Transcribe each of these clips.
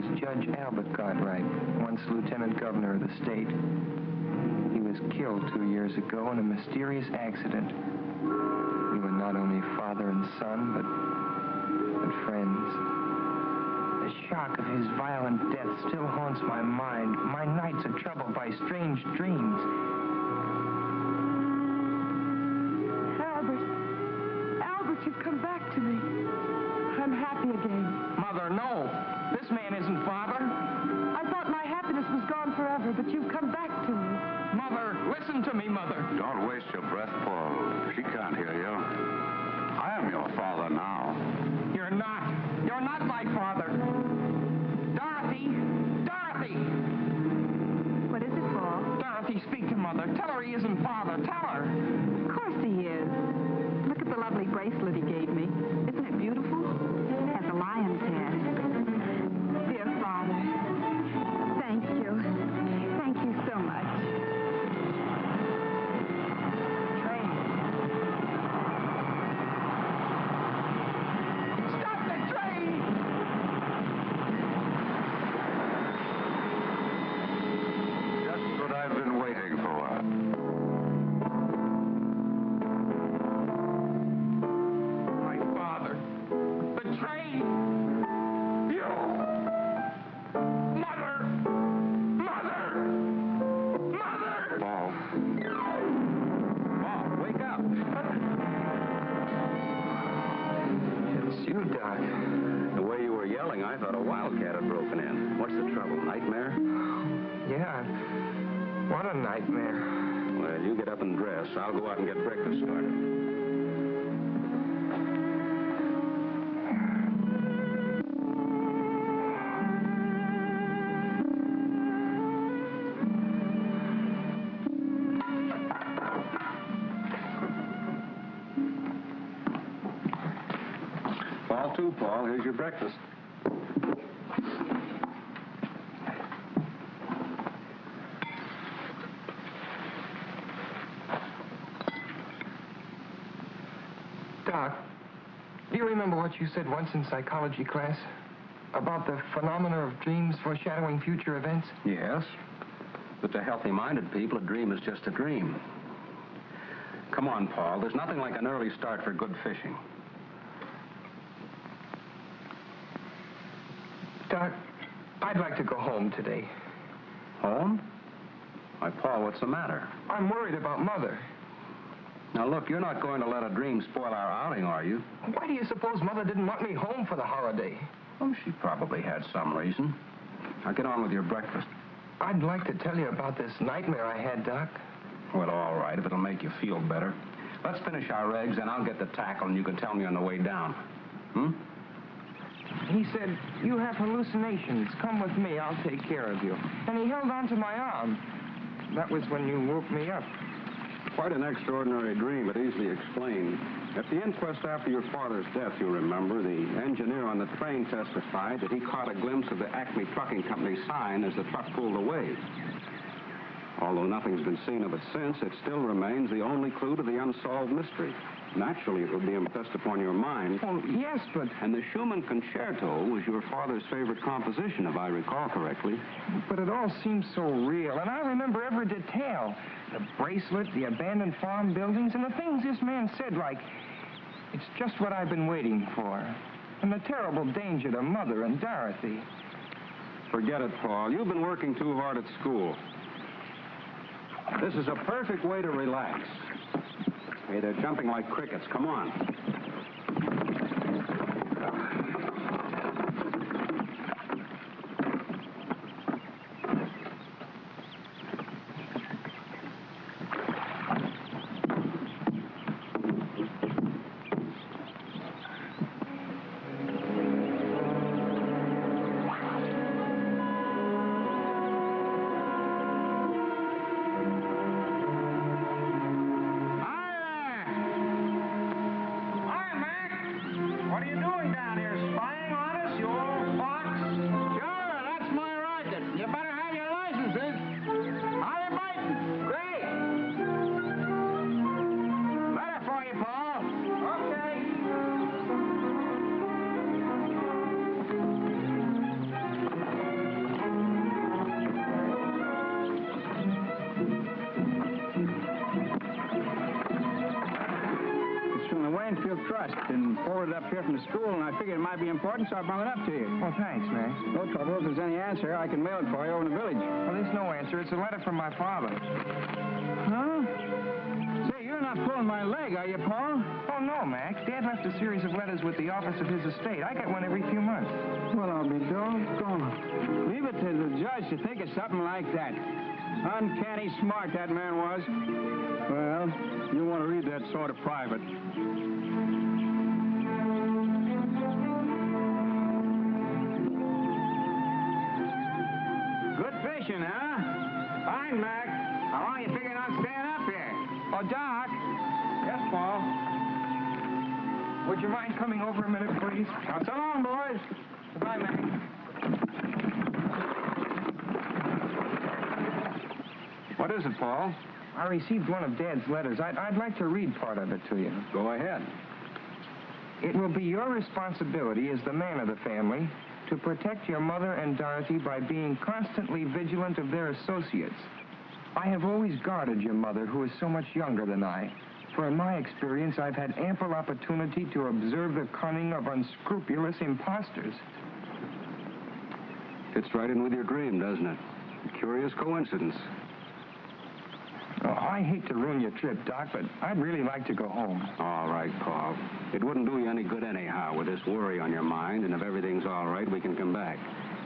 was Judge Albert Cartwright, once Lieutenant Governor of the state. He was killed 2 years ago in a mysterious accident. We were not only father and son, but friends. The shock of his violent death still haunts my mind. My nights are troubled by strange dreams. Albert, you've come back to me. I'm happy again. Mother, no. This man isn't father. I thought my happiness was gone forever, but you've come back to me. Mother, listen to me, Mother. Don't waste your breath, Paul. She can't hear you. I am your father now. You're not. You're not my father. Dorothy! Dorothy! What is it, Paul? Dorothy, speak to Mother. Tell her he isn't father. Tell her. Of course he is. Look at the lovely bracelet he gave me. Isn't it beautiful? It has a lion's head. Dear Father, thank you. Thank you so much. Train. Stop the train! Just what I've been waiting for. My father. The train! You! Mother! Mother! Mother! Paul. Paul, wake up. It's you, Doc. The way you were yelling, I thought a wildcat had broken in. What's the trouble? Nightmare? Yeah. What a nightmare. Well, you get up and dress. I'll go out and get breakfast started. Fall to, Paul. Here's your breakfast. Doc, do you remember what you said once in psychology class? About the phenomena of dreams foreshadowing future events? Yes. But to healthy-minded people, a dream is just a dream. Come on, Paul. There's nothing like an early start for good fishing. Doc, I'd like to go home today. Home? Why, Paul, what's the matter? I'm worried about Mother. Now, look, you're not going to let a dream spoil our outing, are you? Why do you suppose Mother didn't want me home for the holiday? Oh, she probably had some reason. Now, get on with your breakfast. I'd like to tell you about this nightmare I had, Doc. Well, all right, if it'll make you feel better. Let's finish our eggs, and I'll get the tackle, and you can tell me on the way down. He said, you have hallucinations. Come with me. I'll take care of you. And he held onto my arm. That was when you woke me up. Quite an extraordinary dream, but easily explained. At the inquest after your father's death, you remember, the engineer on the train testified that he caught a glimpse of the Acme Trucking Company sign as the truck pulled away. Although nothing's been seen of it since, it still remains the only clue to the unsolved mystery. Naturally, it would be impressed upon your mind. Oh, yes, but... And the Schumann Concerto was your father's favorite composition, if I recall correctly. But it all seems so real, and I remember every detail. The bracelet, the abandoned farm buildings, and the things this man said, like, it's just what I've been waiting for. And the terrible danger to Mother and Dorothy. Forget it, Paul. You've been working too hard at school. This is a perfect way to relax. Hey, they're jumping like crickets. Come on. bust and forwarded up here from the school, and I figured it might be important, so I brought it up to you. Well, thanks, Max. No trouble. If there's any answer, I can mail it for you over in the village. Well, there's no answer. It's a letter from my father. Huh? Say, you're not pulling my leg, are you, Paul? Oh, no, Max. Dad left a series of letters with the office of his estate. I get one every few months. Well, I'll be doggone. Leave it to the judge to think of something like that. Uncanny smart that man was. Well, you want to read that sort of private. Good fishing, huh? Fine, Mac. How long you figuring on staying up here? Oh, Doc. Yes, Paul. Would you mind coming over a minute, please? Now, so long, boys. Goodbye, Max. What is it, Paul? I received one of Dad's letters. I'd like to read part of it to you. Go ahead. It will be your responsibility as the man of the family to protect your mother and Dorothy by being constantly vigilant of their associates. I have always guarded your mother, who is so much younger than I, for in my experience I've had ample opportunity to observe the cunning of unscrupulous impostors. Fits right in with your dream, doesn't it? A curious coincidence. Oh, I hate to ruin your trip, Doc, but I'd really like to go home. All right, Paul. It wouldn't do you any good anyhow with this worry on your mind, and if everything's all right, we can come back.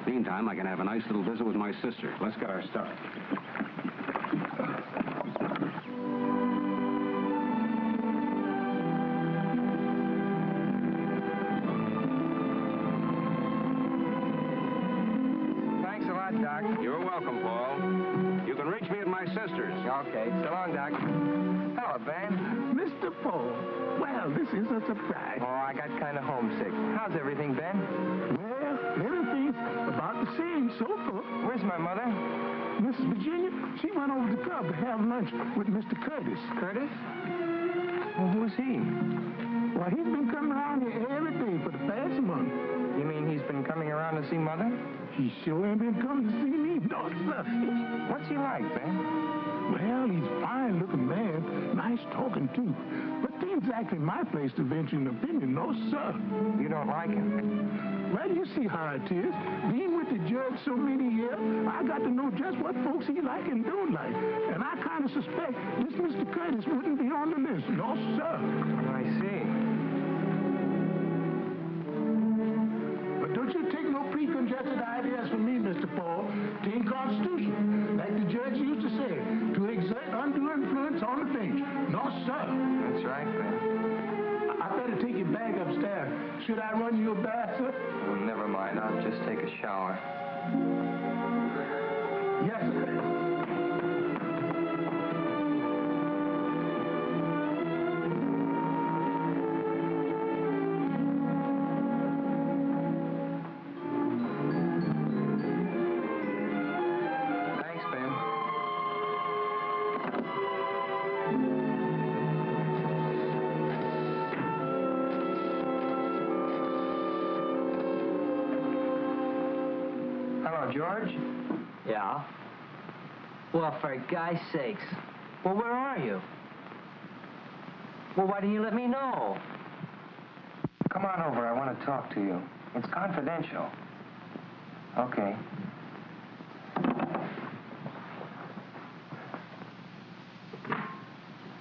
Meantime, I can have a nice little visit with my sister. Let's get our stuff. Thanks a lot, Doc. You're welcome, Paul. You can reach me at my sister's. Okay, so long, Doc. Hello, Ben. Mr. Paul, well, this is a surprise. Oh, I got kind of homesick. How's everything, Ben? Well, everything's about the same so far. Where's my mother? Mrs. Virginia, she went over to the club to have lunch with Mr. Curtis. Curtis? Well, who's he? Well, he's been coming around here every day for the past month. You mean he's been coming around to see Mother? He sure ain't been coming to see me, no, sir. What's he like, Ben? Well, he's a fine-looking man, nice talking, too. But it ain't exactly my place to venture an opinion, no, sir. You don't like him? Well, you see how it is. Being with the judge so many years, I got to know just what folks he like and don't like. And I kind of suspect this Mr. Curtis wouldn't be on the list. No, sir. I see. But don't you take no preconceived ideas from me, Mr. Paul. It ain't constitutional. Like the judge used to say, to exert undue influence on the bench. No, sir. That's right, Ben. I better take your bag upstairs. Should I run you a bath, sir? Oh, never mind. I'll just take a shower. Yes, sir. Thanks, Ben. Hello, George. Yeah? Well, for God's sakes. Well, where are you? Well, why didn't you let me know? Come on over. I want to talk to you. It's confidential. Okay.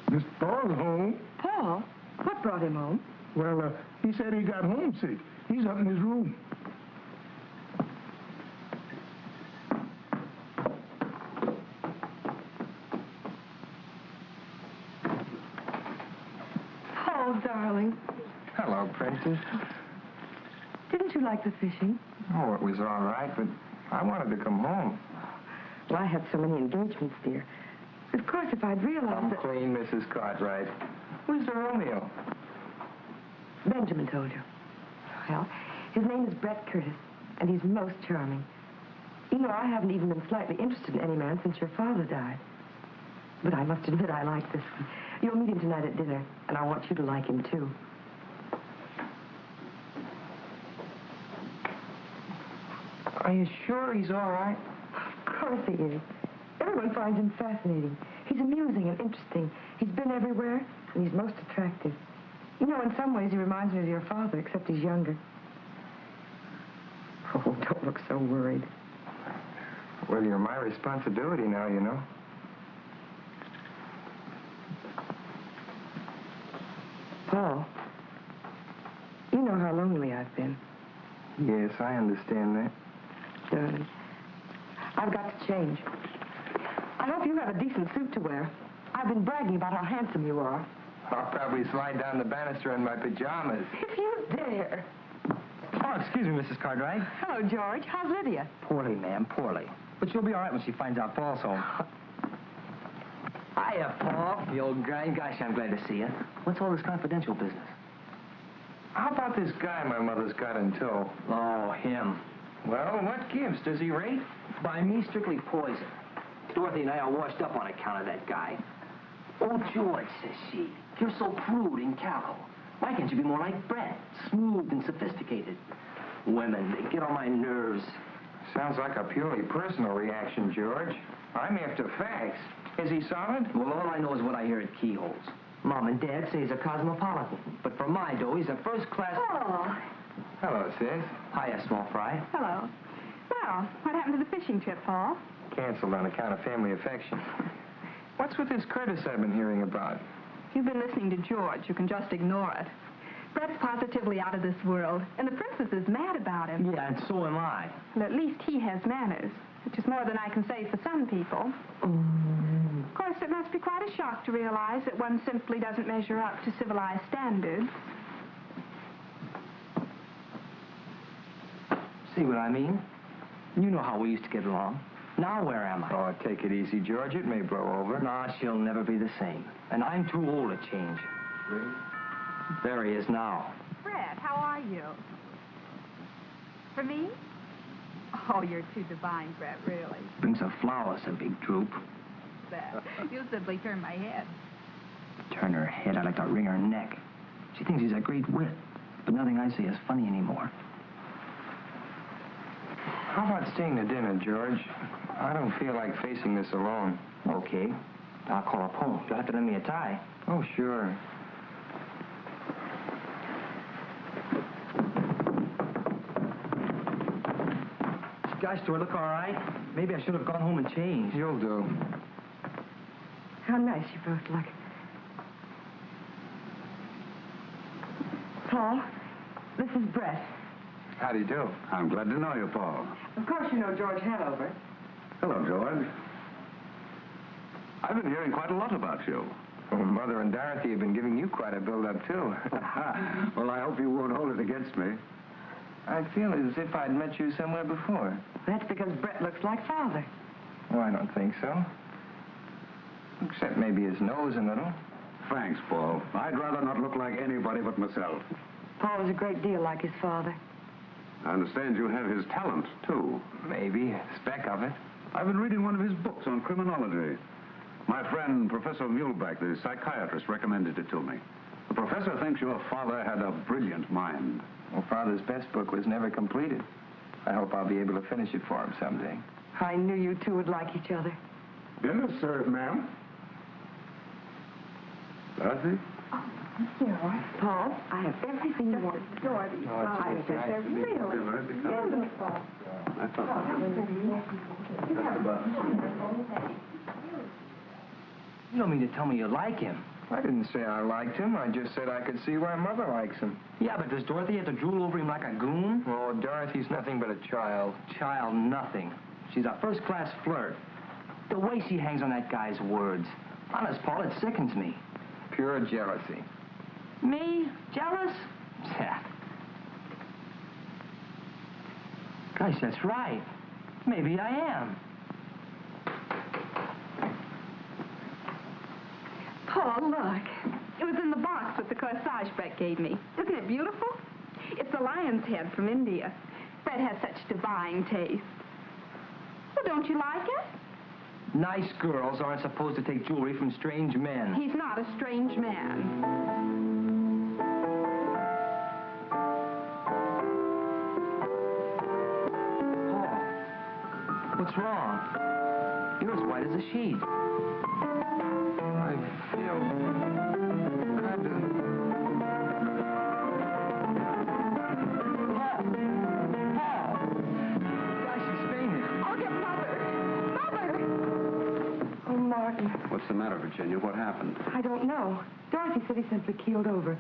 Mr. Paul's home. Paul? What brought him home? Well, he said he got homesick. He's up in his room. Paul, darling. Hello, Princess. Didn't you like the fishing? Oh, it was all right, but I wanted to come home. Well, I had so many engagements, dear. Of course, if I'd realized Come that... clean, Mrs. Cartwright. Where's the Romeo? Benjamin told you. Well, his name is Brett Curtis, and he's most charming. You know, I haven't even been slightly interested in any man since your father died. But I must admit I like this one. You'll meet him tonight at dinner, and I want you to like him, too. Are you sure he's all right? Of course he is. Everyone finds him fascinating. He's amusing and interesting. He's been everywhere, and he's most attractive. You know, in some ways, he reminds me of your father, except he's younger. Oh, don't look so worried. Well, you're my responsibility now, you know. Paul, you know how lonely I've been. Yes, I understand that. Darling, I've got to change. I hope you have a decent suit to wear. I've been bragging about how handsome you are. I'll probably slide down the banister in my pajamas. If you dare. Oh, excuse me, Mrs. Cartwright. Hello, George. How's Lydia? Poorly, ma'am, poorly. But she'll be all right when she finds out Paul's home. Hiya, Paul. The old grind. Gosh, I'm glad to see you. What's all this confidential business? How about this guy my mother's got in tow? Oh, him. Well, what gives? Does he rate? By me, strictly poison. Dorothy and I are washed up on account of that guy. Oh, George, says she, you're so crude and callow. Why can't you be more like Brett, smooth and sophisticated? Women, they get on my nerves. Sounds like a purely personal reaction, George. I'm after facts. Is he solid? Well, all I know is what I hear at keyholes. Mom and Dad say he's a cosmopolitan, but for my dough, he's a first-class... Oh, Hello, sis. Hiya, small fry. hello. Well, what happened to the fishing trip, Paul? Canceled on account of family affection. What's with this Curtis I've been hearing about? If you've been listening to George, you can just ignore it. Brett's positively out of this world, and the princess is mad about him. Yeah, and so am I. Well, at least he has manners, which is more than I can say for some people. Of course, it must be quite a shock to realize that one simply doesn't measure up to civilized standards. See what I mean? You know how we used to get along. Now where am I? Oh, take it easy, George. It may blow over. Nah, she'll never be the same. And I'm too old to change. There he is now. Brett, how are you? For me? Oh, you're too divine, Brett, really. Brings her flowers, a big droop. Brett, you simply turn my head. Turn her head, I'd like to wring her neck. She thinks he's a great wit, but nothing I say is funny anymore. How about staying to dinner, George? I don't feel like facing this alone. Okay. I'll call up home. You'll have to lend me a tie. Oh, sure. Gosh, do I look all right? Maybe I should have gone home and changed. You'll do. How nice you both look. Paul, this is Brett. How do you do? I'm glad to know you, Paul. Of course you know George Hanover. Hello, George. I've been hearing quite a lot about you. Well, Mother and Dorothy have been giving you quite a build-up, too. Well, I hope you won't hold it against me. I feel as if I'd met you somewhere before. That's because Brett looks like Father. Oh, I don't think so. Except maybe his nose a little. Thanks, Paul. I'd rather not look like anybody but myself. Paul is a great deal like his father. I understand you have his talent, too. Maybe a speck of it. I've been reading one of his books on criminology. My friend, Professor Muleback, the psychiatrist, recommended it to me. The professor thinks your father had a brilliant mind. Well, Father's best book was never completed. I hope I'll be able to finish it for him someday. I knew you two would like each other. Dinner served, ma'am. Dorothy? Paul, I have everything you want. Dorothy, it's nice they're to meet you. really wonderful. I thought You don't mean to tell me you like him. I didn't say I liked him. I just said I could see why Mother likes him. Yeah, but does Dorothy have to drool over him like a goon? Oh, Dorothy's nothing but a child. Child, nothing. She's a first-class flirt. The way she hangs on that guy's words. Honest, Paul, it sickens me. Pure jealousy. Me? Jealous? Yeah. Gosh, that's right. Maybe I am. Paul, look. It was in the box with the corsage Brett gave me. Isn't it beautiful? It's a lion's head from India. Brett has such divine taste. Well, don't you like it? Nice girls aren't supposed to take jewelry from strange men. He's not a strange man. What's wrong? You're as white as a sheet. I feel kind of Doctor. What's the matter, Virginia? What happened? I don't know. Dorothy said he simply keeled over.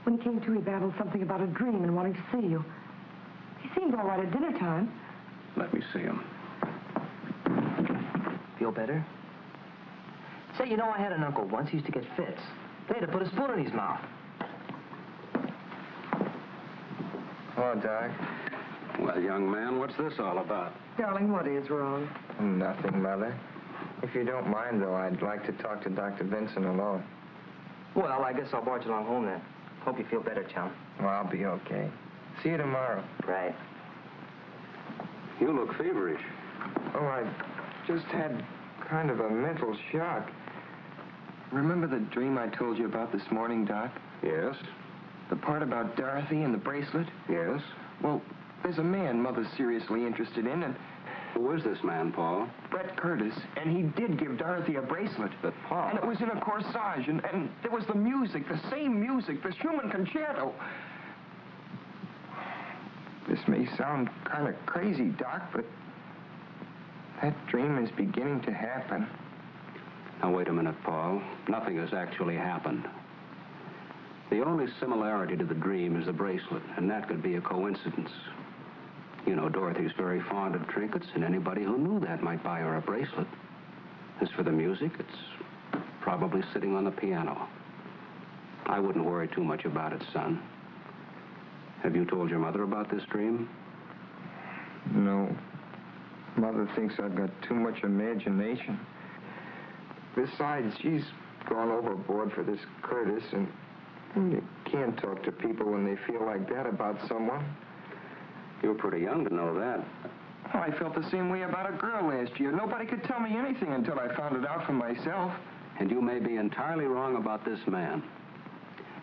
When he came to, he babbled something about a dream and wanting to see you. He seemed all right at dinner time. Let me see him. Feel better? Say, you know, I had an uncle once. He used to get fits. They had to put a spoon in his mouth. Hello, Doc. Well, young man, what's this all about? Darling, what is wrong? Nothing, Mother. If you don't mind, though, I'd like to talk to Dr. Vincent alone. Well, I guess I'll barge along home then. Hope you feel better, chum. Well, I'll be okay. See you tomorrow. Right. You look feverish. Oh, I just had kind of a mental shock. Remember the dream I told you about this morning, Doc? Yes? The part about Dorothy and the bracelet? Yes? Well, there's a man Mother's seriously interested in, and Who is this man, Paul? Brett Curtis, and he did give Dorothy a bracelet. But, Paul... And it was in a corsage, and there was the music, the same music, the Schumann concerto. This may sound kind of crazy, Doc, but that dream is beginning to happen. Now, wait a minute, Paul. Nothing has actually happened. The only similarity to the dream is the bracelet, and that could be a coincidence. You know, Dorothy's very fond of trinkets, and anybody who knew that might buy her a bracelet. As for the music, it's probably sitting on the piano. I wouldn't worry too much about it, son. Have you told your mother about this dream? No. Mother thinks I've got too much imagination. Besides, she's gone overboard for this Curtis, and you can't talk to people when they feel like that about someone. You're pretty young to know that. Oh, I felt the same way about a girl last year. Nobody could tell me anything until I found it out for myself. And you may be entirely wrong about this man.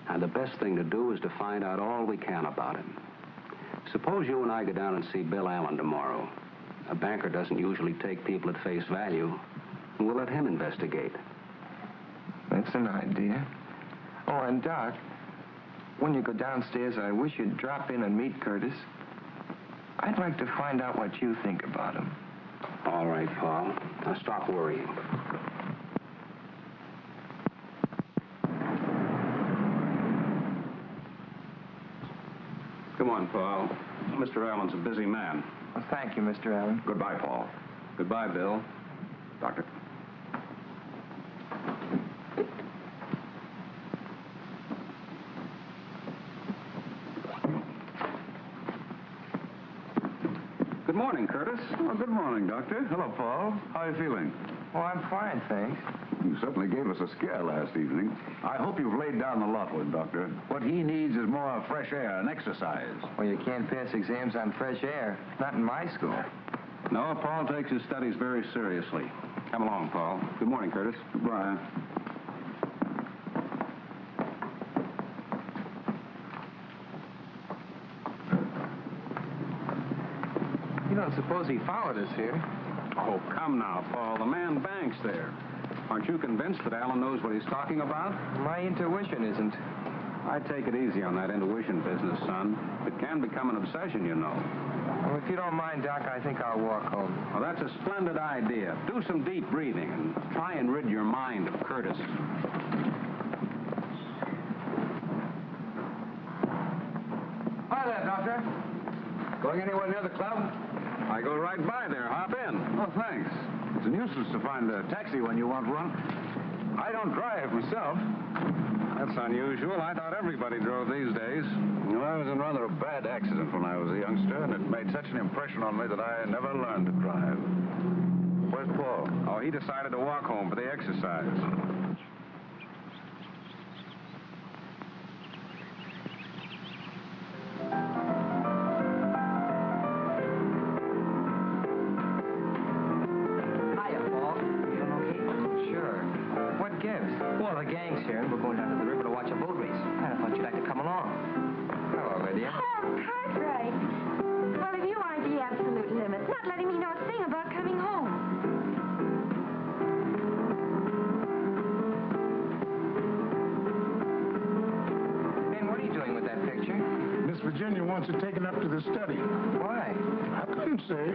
Now, the best thing to do is to find out all we can about him. Suppose you and I go down and see Bill Allen tomorrow. A banker doesn't usually take people at face value. We'll let him investigate. That's an idea. Oh, and Doc, when you go downstairs, I wish you'd drop in and meet Curtis. I'd like to find out what you think about him. All right, Paul. Now stop worrying. Come on, Paul. Mr. Allen's a busy man. Well, thank you, Mr. Allen. Goodbye, Paul. Goodbye, Bill. Doctor. Good morning, Curtis. Oh, good morning, Doctor. Hello, Paul. How are you feeling? Oh, I'm fine, thanks. You certainly gave us a scare last evening. I hope you've laid down the lot with Doctor. What he needs is more fresh air and exercise. Well, you can't pass exams on fresh air. Not in my school. No, Paul takes his studies very seriously. Come along, Paul. Good morning, Curtis. Goodbye. You don't suppose he followed us here? Oh, come now, Paul. The man banks there. Aren't you convinced that Allen knows what he's talking about? My intuition isn't. I'd take it easy on that intuition business, son. It can become an obsession, you know. Well, if you don't mind, Doc, I think I'll walk home. Well, that's a splendid idea. Do some deep breathing and try and rid your mind of Curtis. Hi there, Doctor. Going anywhere near the club? I go right by there. Hop in. Oh, thanks. It's a nuisance to find a taxi when you want one. I don't drive myself. That's unusual. I thought everybody drove these days. Well, I was in rather a bad accident when I was a youngster, and it made such an impression on me that I never learned to drive. Where's Paul? Oh, he decided to walk home for the exercise. Hiya, Paul. Feeling okay? Sure. What gives? Well, the gang's here, and we're going down to the river to watch a boat race. I thought you'd like to come along. Hello, Lydia. Oh, Cartwright. Well, if you aren't the absolute limit, not letting me know a thing about coming home. Ben, what are you doing with that picture? Miss Virginia wants it taken up to the study. Why? I couldn't say.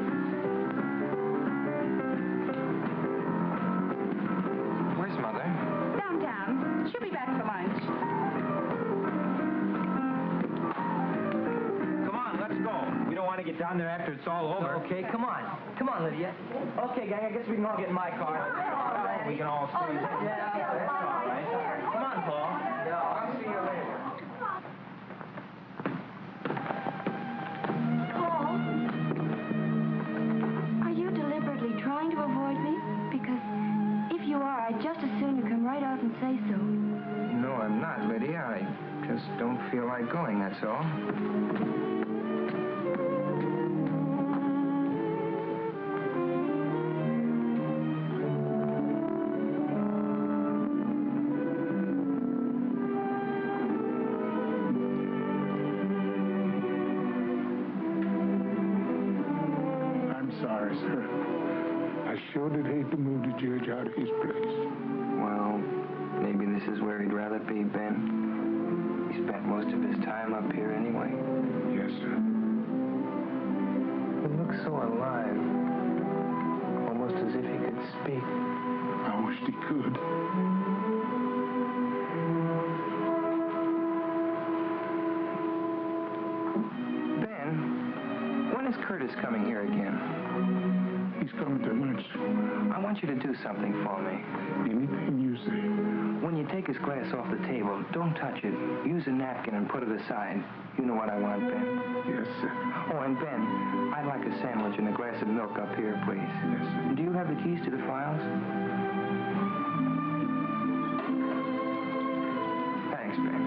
to get down there after it's all over. Okay, come on. Come on, Lydia. Okay, gang, I guess we can all get in my car. We can all stay. Yeah, that's all right. Come on, Paul. Yeah, I'll see you later. Paul, are you deliberately trying to avoid me? Because if you are, I'd just as soon you come right out and say so. No, I'm not, Lydia. I just don't feel like going, that's all. I'm sorry, sir. I sure did hate to move the judge out of his place. Well, maybe this is where he'd rather be, Ben. He spent most of his time up here anyway. Yes, sir. He looks so alive. Almost as if he could speak. I wished he could. Ben, when is Curtis coming here again? He's coming to lunch. I want you to do something for me. Anything you say. When you take his glass off the table, don't touch it. Use a napkin and put it aside. You know what I want, Ben. Yes, sir. Oh, and Ben, I'd like a sandwich and a glass of milk up here, please. Yes, sir. Do you have the keys to the files? Thanks, Ben.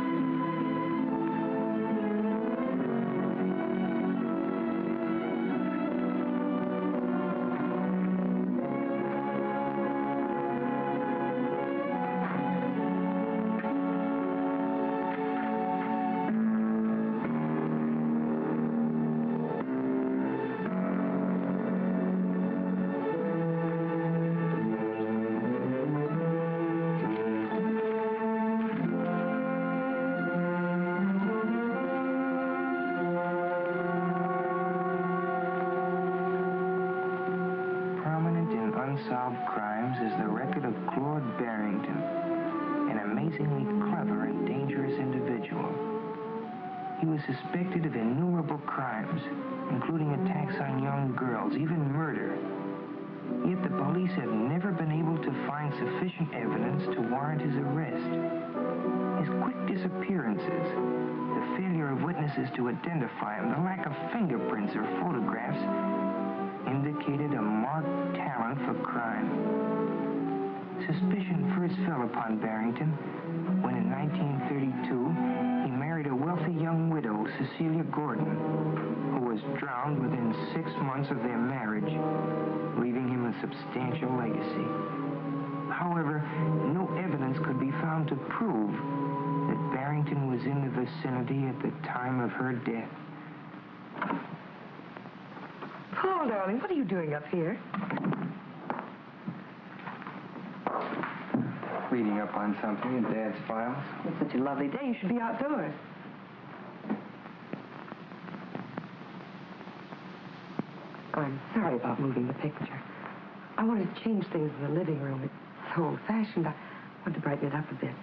Unsolved Crimes is the record of Claude Barrington, an amazingly clever and dangerous individual. He was suspected of innumerable crimes, including attacks on young girls, even murder. Yet the police have never been able to find sufficient evidence to warrant his arrest. His quick disappearances, the failure of witnesses to identify him, the lack of fingerprints or photographs indicated a marked talent for crime. Suspicion first fell upon Barrington when in 1932 he married a wealthy young widow, Cecilia Gordon, who was drowned within 6 months of their marriage, leaving him a substantial legacy. However, no evidence could be found to prove that Barrington was in the vicinity at the time of her death. Paul, darling, what are you doing up here? Reading up on something in Dad's files. It's such a lovely day. You should be outdoors. I'm sorry about moving the picture. I wanted to change things in the living room. It's so old-fashioned. I wanted to brighten it up a bit.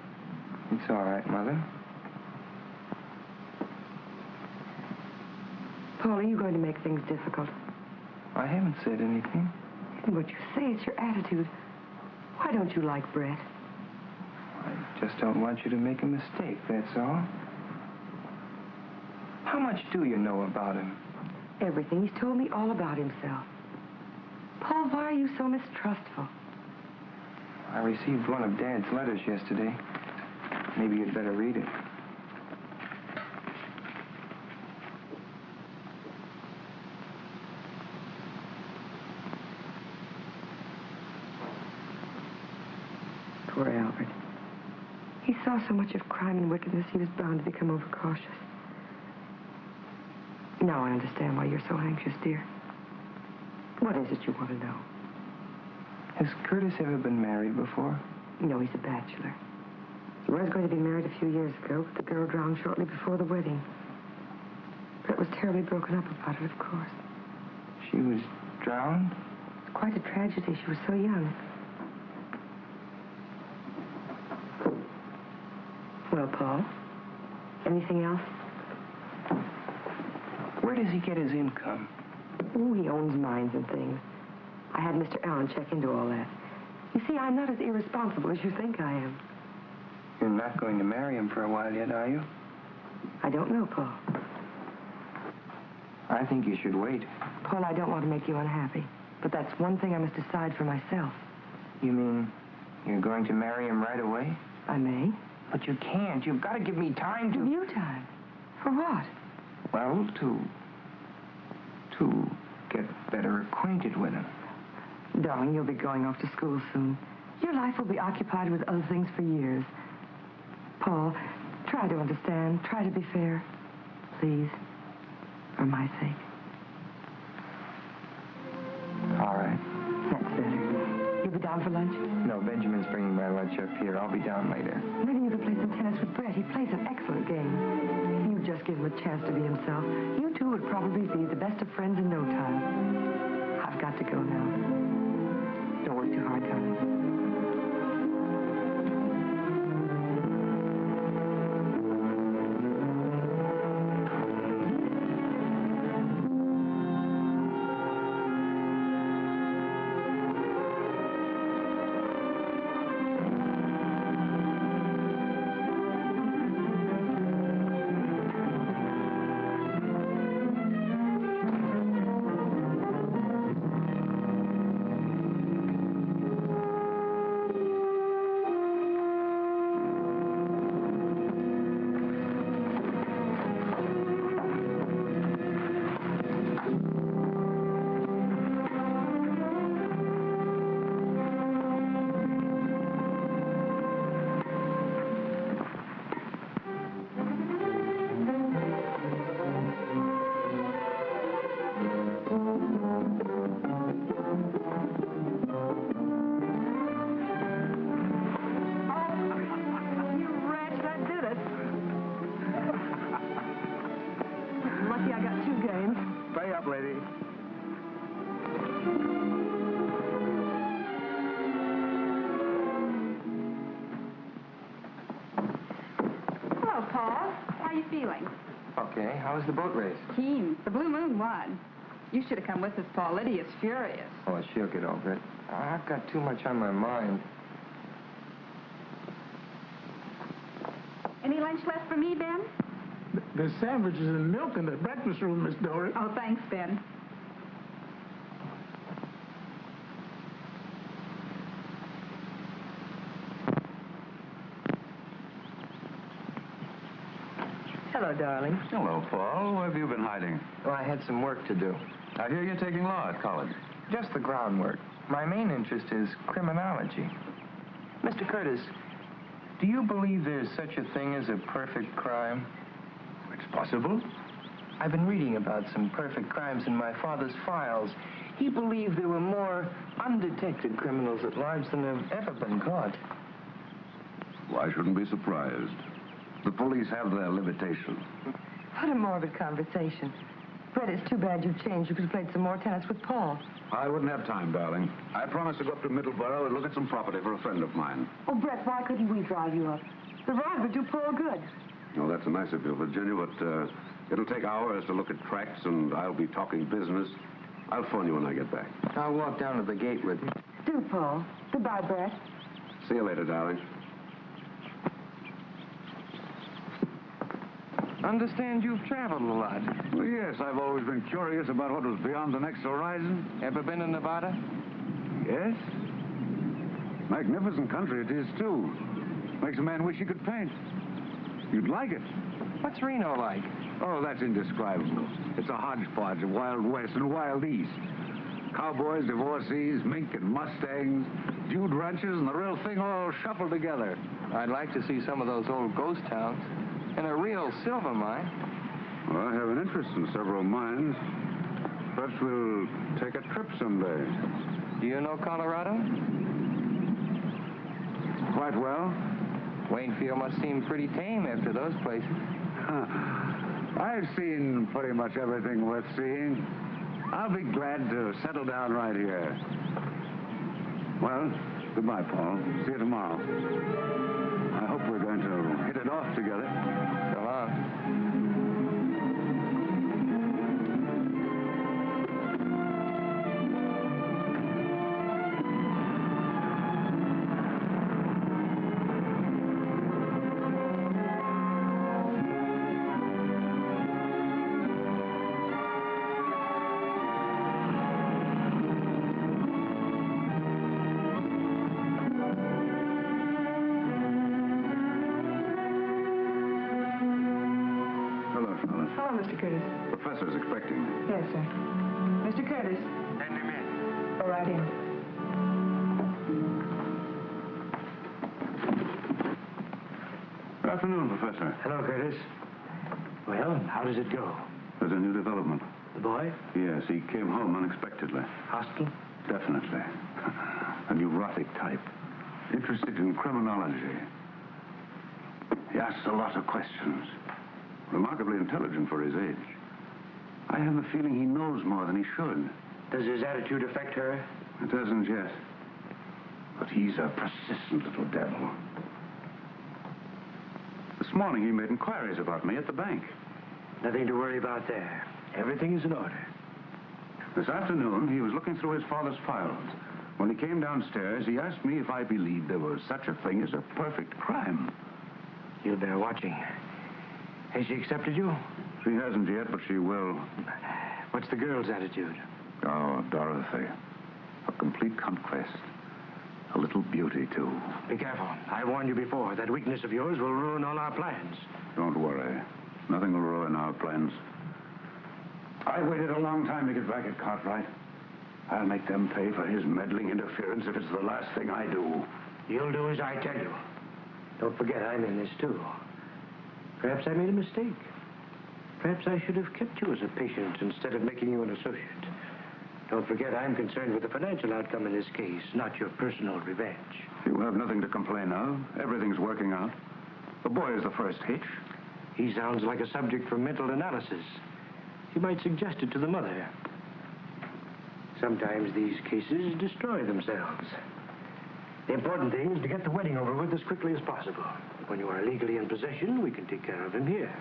It's all right, Mother. Paul, are you going to make things difficult? I haven't said anything. And what you say, it's your attitude. Why don't you like Brett? I just don't want you to make a mistake, that's all. How much do you know about him? Everything. He's told me all about himself. Paul, why are you so mistrustful? I received one of Dad's letters yesterday. Maybe you'd better read it. Poor Albert. He saw so much of crime and wickedness, he was bound to become overcautious. Now I understand why you're so anxious, dear. What is it you want to know? Has Curtis ever been married before? No, he's a bachelor. He was going to be married a few years ago, but the girl drowned shortly before the wedding. Brett was terribly broken up about it, of course. She was drowned? It's quite a tragedy. She was so young. Well, Paul, anything else? Where does he get his income? Oh, he owns mines and things. I had Mr. Allen check into all that. You see, I'm not as irresponsible as you think I am. You're not going to marry him for a while yet, are you? I don't know, Paul. I think you should wait. Paul, I don't want to make you unhappy. But that's one thing I must decide for myself. You mean you're going to marry him right away? I may. But you can't. You've got to give me time to... Give you time? For what? Well, to get better acquainted with him. Darling, you'll be going off to school soon. Your life will be occupied with other things for years. Paul, try to understand. Try to be fair. Please. For my sake. All right. That's better. You'll be down for lunch? No, Benjamin's bringing my lunch up here. I'll be down later. Maybe you could play some tennis with Brett. He plays an excellent game. You just give him a chance to be himself. You two would probably be the best of friends in no time. I've got to go now. Don't work too hard, darling. Okay, how was the boat race? Keen. The Blue Moon won. You should have come with us, Paul. Lydia's furious. Oh, she'll get over it. I've got too much on my mind. Any lunch left for me, Ben? There's sandwiches and milk in the breakfast room, Miss Dory. Oh, thanks, Ben. Hello, darling. Hello, Paul. Where have you been hiding? Well, I had some work to do. I hear you're taking law at college. Just the groundwork. My main interest is criminology. Mr. Curtis, do you believe there's such a thing as a perfect crime? It's possible. I've been reading about some perfect crimes in my father's files. He believed there were more undetected criminals at large than have ever been caught. Well, I shouldn't be surprised. The police have their limitations. What a morbid conversation. Brett, it's too bad you've changed. You could have played some more tennis with Paul. I wouldn't have time, darling. I promised to go up to Middleborough and look at some property for a friend of mine. Oh, Brett, why couldn't we drive you up? The ride would do Paul good. Oh, that's nice of you, Virginia, but it'll take hours to look at tracks, and I'll be talking business. I'll phone you when I get back. I'll walk down to the gate with you. Do, Paul. Goodbye, Brett. See you later, darling. Understand you've traveled a lot. Well, yes, I've always been curious about what was beyond the next horizon. Ever been to Nevada? Yes. Magnificent country it is, too. Makes a man wish he could paint. You'd like it. What's Reno like? Oh, that's indescribable. It's a hodgepodge of Wild West and Wild East. Cowboys, divorcees, mink and mustangs, feud ranches, and the real thing all shuffled together. I'd like to see some of those old ghost towns. And a real silver mine. Well, I have an interest in several mines. Perhaps we'll take a trip someday. Do you know Colorado? Quite well. Waynfield must seem pretty tame after those places. I've seen pretty much everything worth seeing. I'll be glad to settle down right here. Well, goodbye, Paul. See you tomorrow. I hope we're going to hit it off together. So long. Mr. Curtis. Professor's expecting me. Yes, sir. Mr. Curtis. Send him in. Go right in. Good afternoon, Professor. Hello, Curtis. Well, how does it go? There's a new development. The boy? Yes, he came home unexpectedly. Hospital? Definitely. A neurotic type. Interested in criminology. He asks a lot of questions. Remarkably intelligent for his age. I have the feeling he knows more than he should. Does his attitude affect her? It hasn't yet. But he's a persistent little devil. This morning he made inquiries about me at the bank. Nothing to worry about there. Everything is in order. This afternoon, he was looking through his father's files. When he came downstairs, he asked me if I believed there was such a thing as a perfect crime. You'll bear watching. Has she accepted you? She hasn't yet, but she will. What's the girl's attitude? Oh, Dorothy. A complete conquest. A little beauty, too. Be careful. I warned you before. That weakness of yours will ruin all our plans. Don't worry. Nothing will ruin our plans. I waited a long time to get back at Cartwright. I'll make them pay for his meddling interference if it's the last thing I do. You'll do as I tell you. Don't forget, I'm in this, too. Perhaps I made a mistake. Perhaps I should have kept you as a patient instead of making you an associate. Don't forget, I'm concerned with the financial outcome in this case, not your personal revenge. You have nothing to complain of. Everything's working out. The boy is the first hitch. He sounds like a subject for mental analysis. You might suggest it to the mother. Sometimes these cases destroy themselves. The important thing is to get the wedding over with as quickly as possible. When you are legally in possession, we can take care of him here.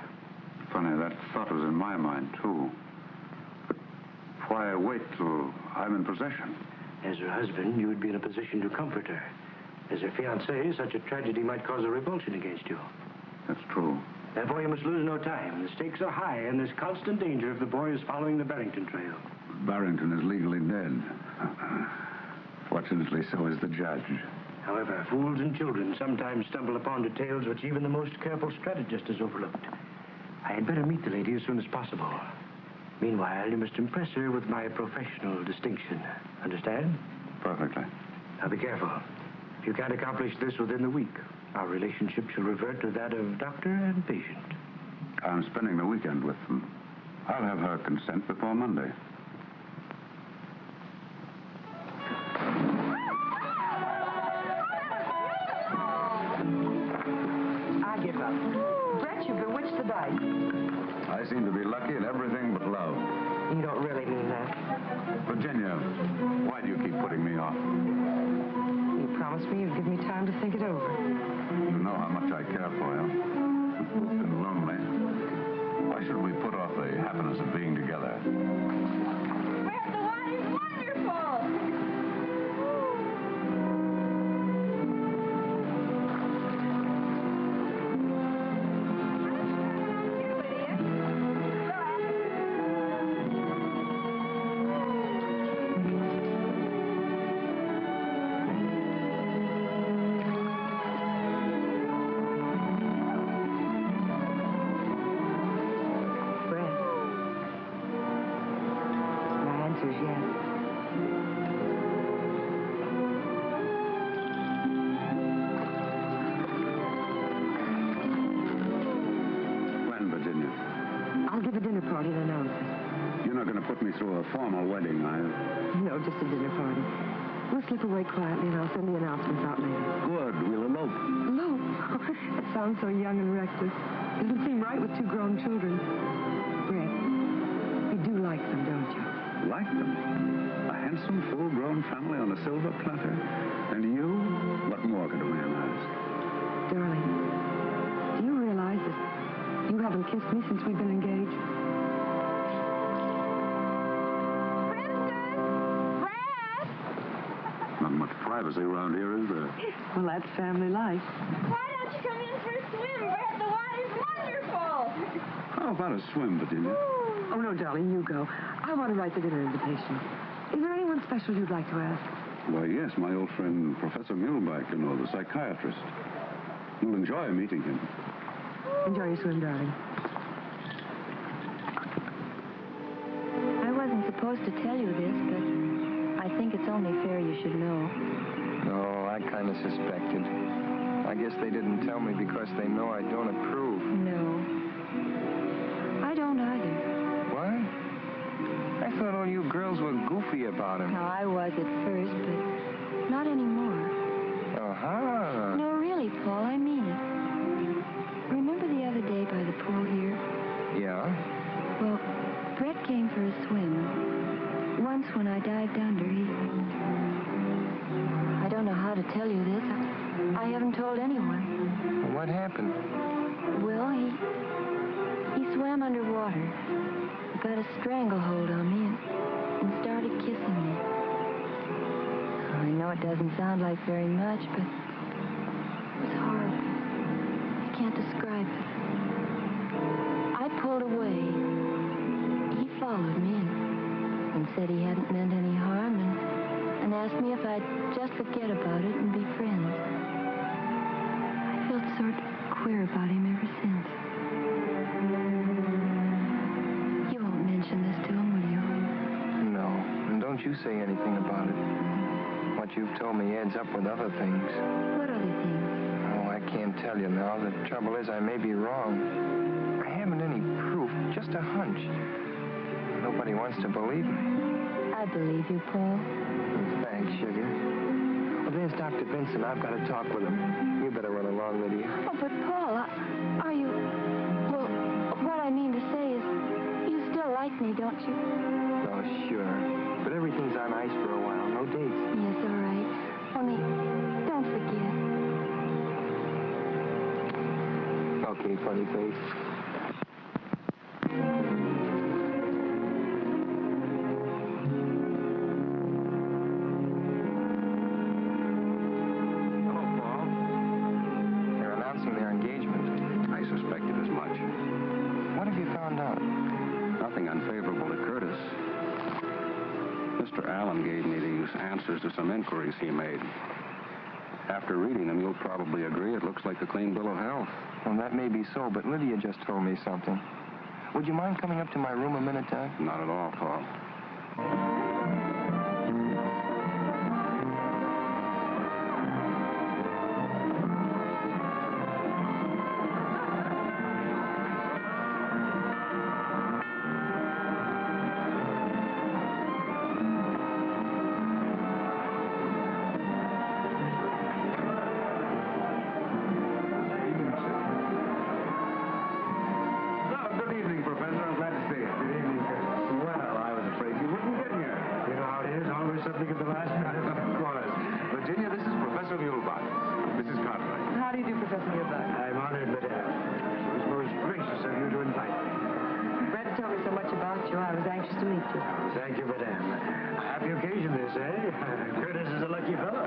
Funny, that thought was in my mind, too. But why wait till I'm in possession? As her husband, you would be in a position to comfort her. As her fiancé, such a tragedy might cause a revulsion against you. That's true. Therefore, you must lose no time. The stakes are high, and there's constant danger if the boy is following the Barrington trail. Barrington is legally dead. Fortunately, so is the judge. However, fools and children sometimes stumble upon details which even the most careful strategist has overlooked. I had better meet the lady as soon as possible. Meanwhile, you must impress her with my professional distinction. Understand? Perfectly. Now, be careful. If you can't accomplish this within the week, our relationship shall revert to that of doctor and patient. I'm spending the weekend with them. I'll have her consent before Monday. I give up. Brett, you bewitched the dice. I seem to be lucky in everything but love. You don't really mean that. Virginia, why do you keep putting me off? You promised me you'd give me time to think it over. You know how much I care for you. We've both been lonely. Why should we put off the happiness of being together? Brett, the water's wonderful! Through a formal wedding, No, just a dinner party. We'll slip away quietly and I'll send the announcements out later. Good. We'll elope. Elope? That sounds so young and reckless. Doesn't seem right with two grown children. Brett, you do like them, don't you? Like them? A handsome, full-grown family on a silver platter? And you? What more could a man ask? Darling, do you realize that you haven't kissed me since we've been engaged? Not much privacy around here, is there? Well, that's family life. Why don't you come in for a swim, Brett? The water's wonderful! How about a swim, Virginia? Oh, no, darling, you go. I want to write the dinner invitation. Is there anyone special you'd like to ask? Why, yes, my old friend, Professor Muehlbach, you know, the psychiatrist. You'll enjoy meeting him. Enjoy your swim, darling. supposed to tell you this, but I think it's only fair you should know. No, I kind of suspected. I guess they didn't tell me because they know I don't approve. No. I don't either. What? I thought all you girls were goofy about him. Now, I was at first, but not anymore. Uh-huh. No, really, Paul, I mean it. Remember the other day by the pool here? Yeah? Well, Brett came for a swim. Once when I dived under, I don't know how to tell you this. I haven't told anyone. What happened? Well, he swam underwater, got a stranglehold on me, and started kissing me. I know it doesn't sound like very much, but it was horrible. I can't describe it. I pulled away. He followed me and said he hadn't meant any harm and asked me if I'd just forget about it and be friends. I felt sort of queer about him ever since. You won't mention this to him, will you? No. And don't you say anything about it. What you've told me adds up with other things. What other things? Oh, I can't tell you now. The trouble is I may be wrong. I haven't any proof, just a hunch. Nobody wants to believe me. I believe you, Paul. Thanks, sugar. Well, there's Dr. Benson. I've got to talk with him. You better run along, Lydia. Oh, but Paul, are you... Well, what I mean to say is, you still like me, don't you? Oh, sure. But everything's on ice for a while. No dates. Yes, all right. Only, don't forget. Okay, funny face. Hello, Paul. They're announcing their engagement. I suspected as much. What have you found out? Nothing unfavorable to Curtis. Mr. Allen gave me these answers to some inquiries he made. After reading them, you'll probably agree it looks like a clean bill of health. Well, that may be so, but Lydia just told me something. Would you mind coming up to my room a minute, Doc? Not at all, Paul. Good evening, Professor. I'm glad to see you. Good evening, Curtis. Well, I was afraid you wouldn't get here. You know how it is. Always something at the last minute. Of course. Virginia, this is Professor Mulebach. Mrs. Cartwright. How do you do, Professor Muehlbach? I'm honored, madame. It was most gracious of you to invite me. Brett told me so much about you. I was anxious to meet you. Thank you, madame. A happy occasion, they say. Curtis is a lucky fellow.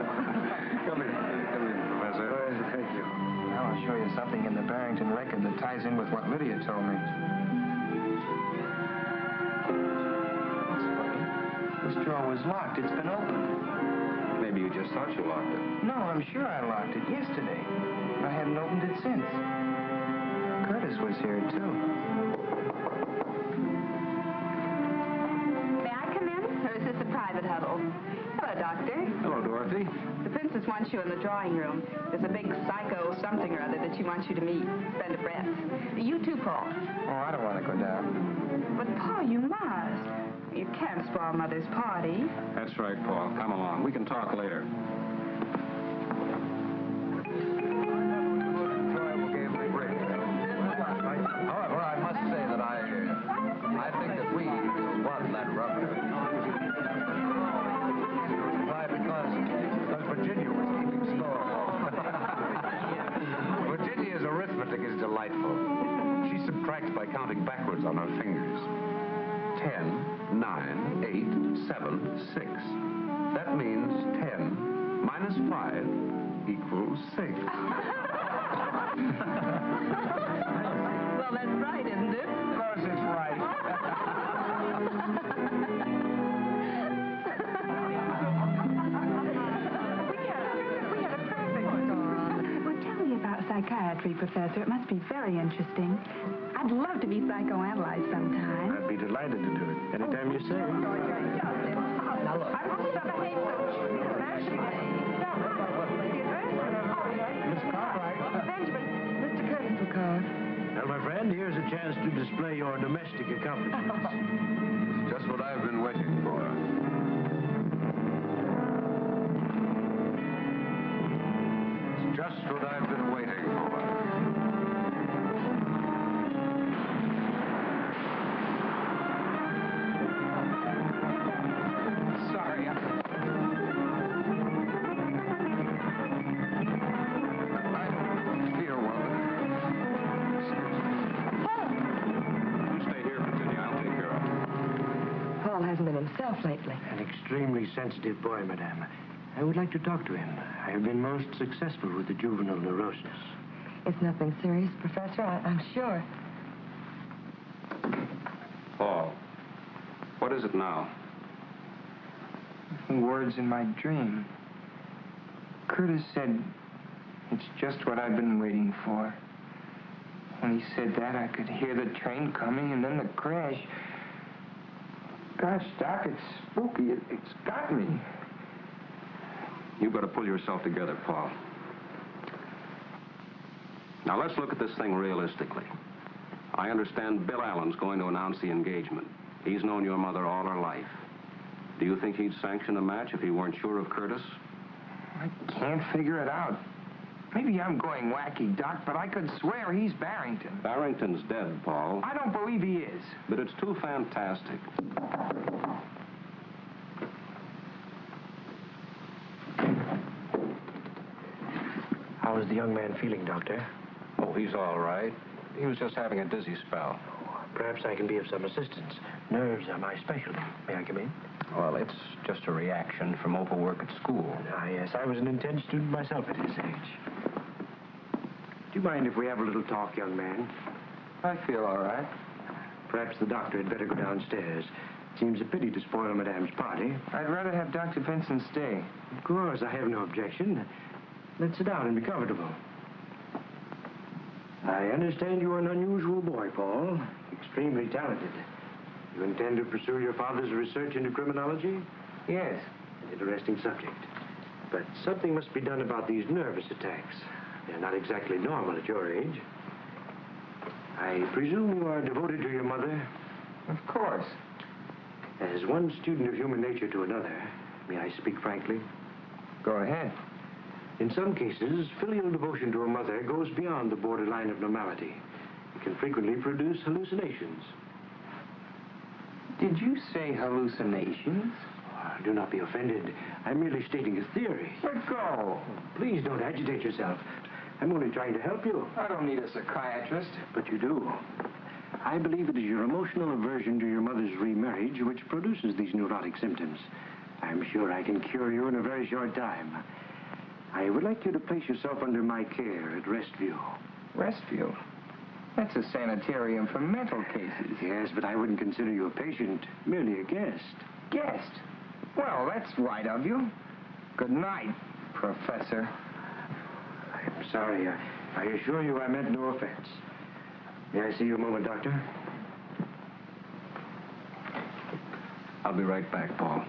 Come in. Come in, Professor. Thank you. Now I'll show you something in the Barrington record that ties in with what Lydia told me. That's funny. This drawer was locked. It's been opened. Maybe you just thought you locked it. No, I'm sure I locked it yesterday. I haven't opened it since. Curtis was here, too. May I come in, or is this a private huddle? Hello, Doctor. Hello, Dorothy. The princess wants you in the drawing room. There's a big psycho something or other that she wants you to meet. Friend of Brett's. You too, Paul. Oh, I don't want to go down. But, Paul, you must. You can't spoil Mother's party. That's right, Paul. Come along. We can talk later. However, I must say that I think that we won that rubber. Why? Because Virginia was keeping score. Virginia's arithmetic is delightful. She subtracts by counting backwards on her fingers. 10, 9, 8, 7, 6. That means 10 minus 5 equals 6. Well, that's right, isn't it? Of course it's right. We had a perfect score. Well, tell me about psychiatry, Professor. It must be very interesting. I'd love to be psychoanalyzed sometime. I'd be delighted to do it. Anytime you say. Now, look. Miss Cartwright. Benjamin, Mr. Curtis will call. Well, my friend, here's a chance to display your domestic accomplishments. It's just what I've been waiting for. It's just what I've been waiting for. Sorry, I don't feel well. You stay here, Virginia. I'll take care of it. Paul hasn't been himself lately. An extremely sensitive boy, madame. I would like to talk to him. I have been most successful with the juvenile neurosis. It's nothing serious, Professor, I'm sure. Paul, what is it now? Words in my dream. Curtis said, it's just what I've been waiting for. When he said that, I could hear the train coming and then the crash. Gosh, Doc, it's spooky. It's got me. You better pull yourself together, Paul. Now, let's look at this thing realistically. I understand Bill Allen's going to announce the engagement. He's known your mother all her life. Do you think he'd sanction a match if he weren't sure of Curtis? I can't figure it out. Maybe I'm going wacky, Doc, but I could swear he's Barrington. Barrington's dead, Paul. I don't believe he is. But it's too fantastic. How is the young man feeling, Doctor? Oh, he's all right. He was just having a dizzy spell. Perhaps I can be of some assistance. Nerves are my specialty. May I come in? Well, it's just a reaction from overwork at school. Ah, yes, I was an intense student myself at his age. Do you mind if we have a little talk, young man? I feel all right. Perhaps the doctor had better go downstairs. Seems a pity to spoil Madame's party. I'd rather have Dr. Vincent stay. Of course, I have no objection. Let's sit down and be comfortable. I understand you are an unusual boy, Paul. Extremely talented. You intend to pursue your father's research into criminology? Yes. An interesting subject. But something must be done about these nervous attacks. They're not exactly normal at your age. I presume you are devoted to your mother? Of course. As one student of human nature to another, may I speak frankly? Go ahead. In some cases, filial devotion to a mother goes beyond the borderline of normality. It can frequently produce hallucinations. Did you say hallucinations? Do not be offended. I'm merely stating a theory. Let go. Please don't agitate yourself. I'm only trying to help you. I don't need a psychiatrist. But you do. I believe it is your emotional aversion to your mother's remarriage which produces these neurotic symptoms. I'm sure I can cure you in a very short time. I would like you to place yourself under my care at Restview. Restview? That's a sanitarium for mental cases. Yes, but I wouldn't consider you a patient, merely a guest. Guest? Well, that's right of you. Good night, Professor. I'm sorry. I assure you I meant no offense. May I see you a moment, Doctor? I'll be right back, Paul.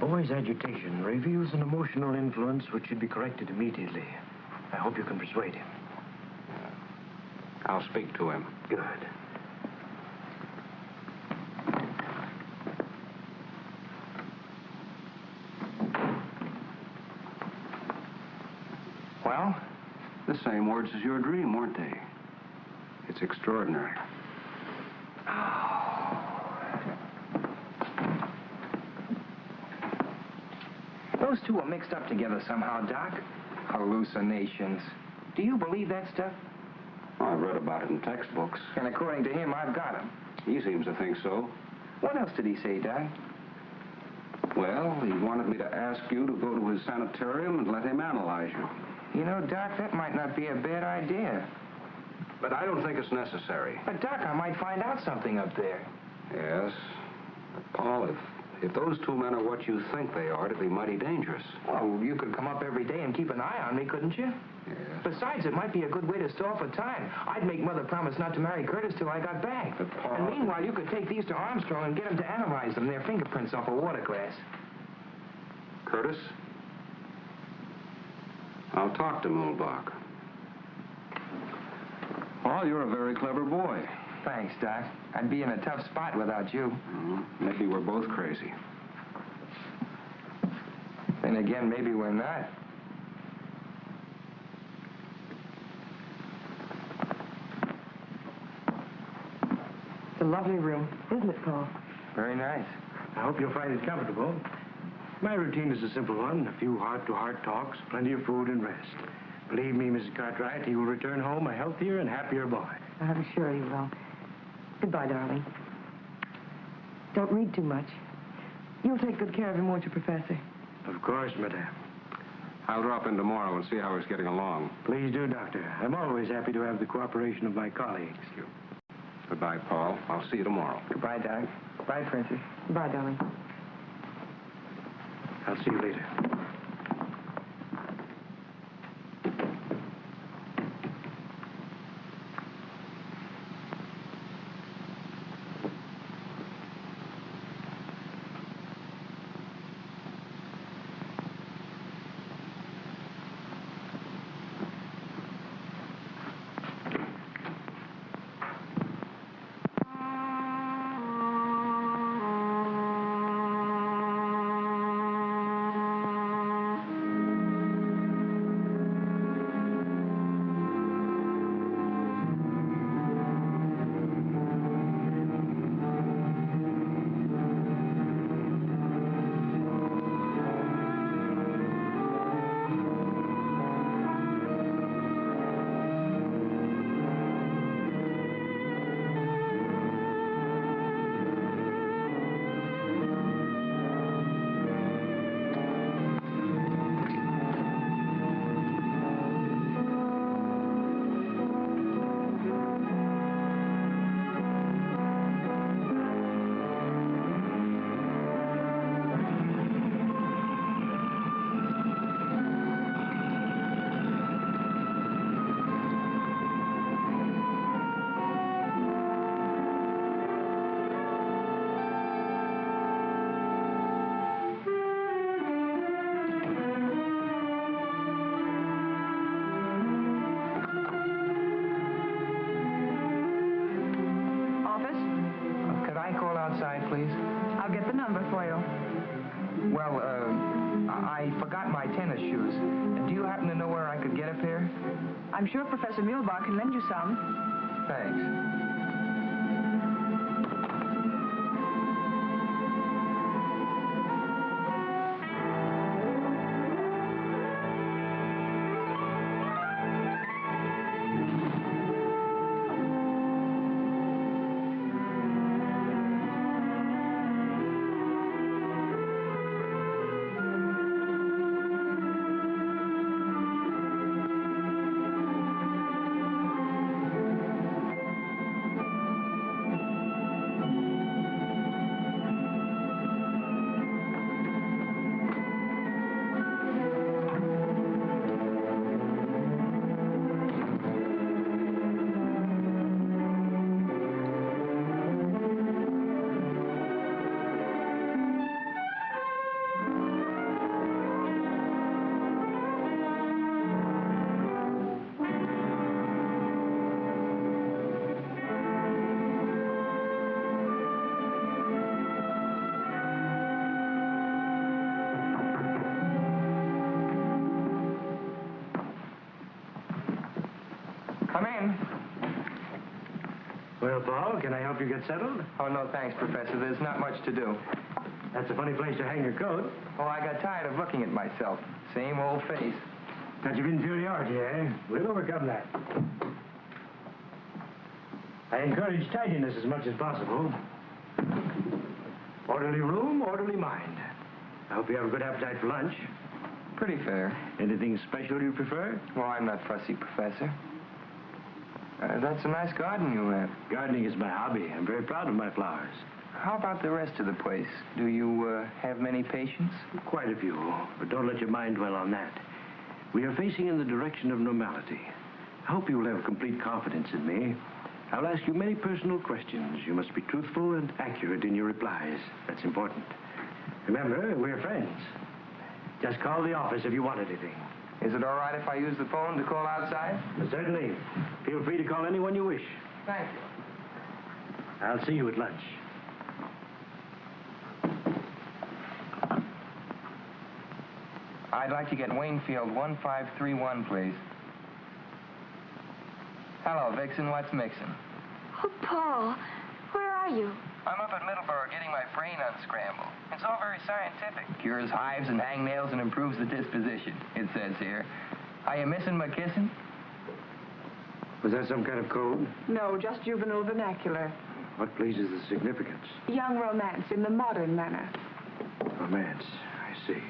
The boy's agitation reveals an emotional influence which should be corrected immediately. I hope you can persuade him. I'll speak to him. Good. Well? The same words as your dream, weren't they? It's extraordinary. Those two are mixed up together somehow, Doc. Hallucinations. Do you believe that stuff? I've read about it in textbooks. And according to him, I've got them. He seems to think so. What else did he say, Doc? Well, he wanted me to ask you to go to his sanitarium and let him analyze you. You know, Doc, that might not be a bad idea. But I don't think it's necessary. But, Doc, I might find out something up there. Yes. But, Paul, If those two men are what you think they are, it'd be mighty dangerous. Well, you could come up every day and keep an eye on me, couldn't you? Yeah. Besides, it might be a good way to stall for time. I'd make Mother promise not to marry Curtis till I got back. But, Paul... And meanwhile, you could take these to Armstrong and get him to analyze them, their fingerprints off a water glass. Curtis? I'll talk to Mulbach. Paul, you're a very clever boy. Thanks, Doc. I'd be in a tough spot without you. Maybe we're both crazy. Then again, maybe we're not. It's a lovely room, isn't it, Paul? Very nice. I hope you'll find it comfortable. My routine is a simple one. A few heart-to-heart talks, plenty of food and rest. Believe me, Mrs. Cartwright, he will return home a healthier and happier boy. I'm sure you will. Goodbye, darling. Don't read too much. You'll take good care of him, won't you, Professor? Of course, madame. I'll drop in tomorrow and see how he's getting along. Please do, Doctor. I'm always happy to have the cooperation of my colleagues. Goodbye, Paul. I'll see you tomorrow. Goodbye, Doc. Goodbye, Princess. Goodbye, darling. I'll see you later. Outside, please. I'll get the number for you. Well, I forgot my tennis shoes. Do you happen to know where I could get a pair? I'm sure Professor Mulbach can lend you some. Thanks. Come in. Well, Paul, can I help you get settled? Oh, no, thanks, Professor. There's not much to do. That's a funny place to hang your coat. Oh, I got tired of looking at myself. Same old face. Touch of inferiority, eh? We'll overcome that. I encourage tidiness as much as possible. Orderly room, orderly mind. I hope you have a good appetite for lunch. Pretty fair. Anything special you prefer? Well, I'm not fussy, Professor. That's a nice garden you have. Gardening is my hobby. I'm very proud of my flowers. How about the rest of the place? Do you have many patients? Quite a few, but don't let your mind dwell on that. We are facing in the direction of normality. I hope you will have complete confidence in me. I'll ask you many personal questions. You must be truthful and accurate in your replies. That's important. Remember, we're friends. Just call the office if you want anything. Is it all right if I use the phone to call outside? Certainly. Feel free to call anyone you wish. Thank you. I'll see you at lunch. I'd like to get Waynfield 1531, please. Hello, Vixen. What's mixing? Oh, Paul, where are you? I'm up at Middleborough getting my brain unscrambled. It's all very scientific. Cures hives and hangnails and improves the disposition, it says here. Are you missing my kissing? Was that some kind of code? No, just juvenile vernacular. What pleases the significance? Young romance in the modern manner. Romance. I see.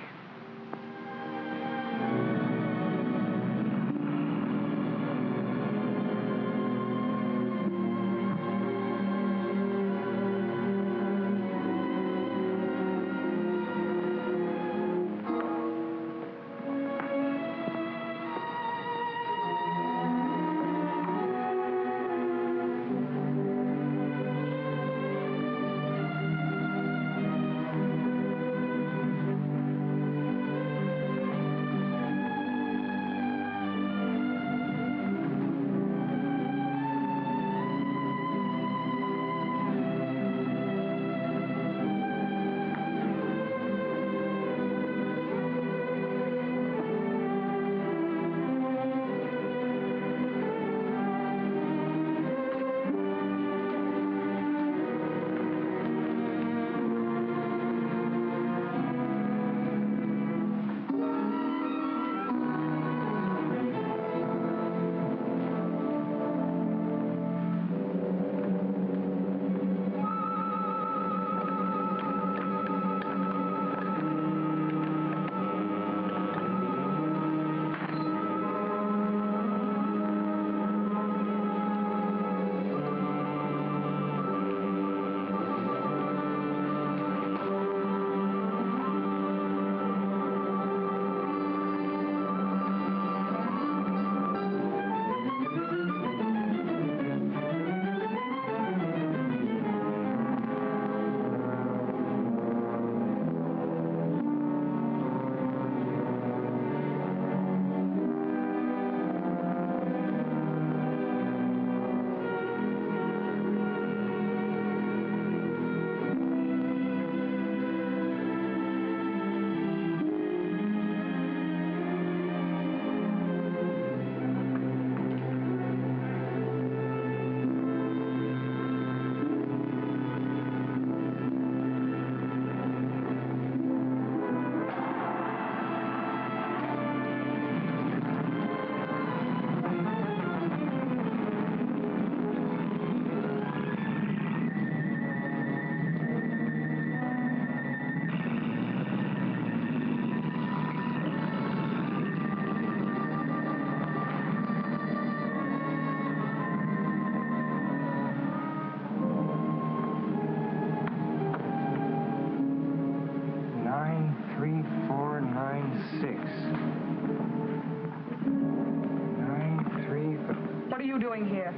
What are you doing here?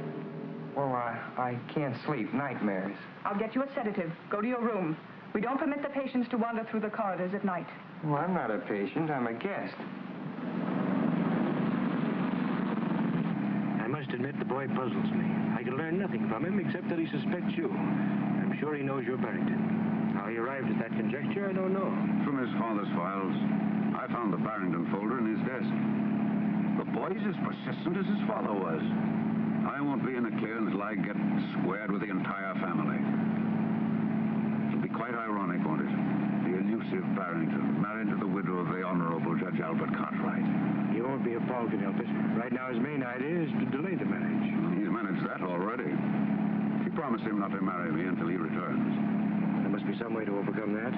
Well, I can't sleep. Nightmares. I'll get you a sedative. Go to your room. We don't permit the patients to wander through the corridors at night. Well, I'm not a patient. I'm a guest. I must admit the boy puzzles me. I can learn nothing from him except that he suspects you. I'm sure he knows you're Barrington. How he arrived at that conjecture, I don't know. From his father's files, I found the Barrington folder in his desk. The boy's as persistent as his father was. I won't be in the clear until I get squared with the entire family. It'll be quite ironic, won't it? The elusive Barrington, married to the widow of the Honorable Judge Albert Cartwright. He won't be if Paul can help it. Right now, his main idea is to delay the marriage. He's managed that already. She promised him not to marry me until he returns. There must be some way to overcome that.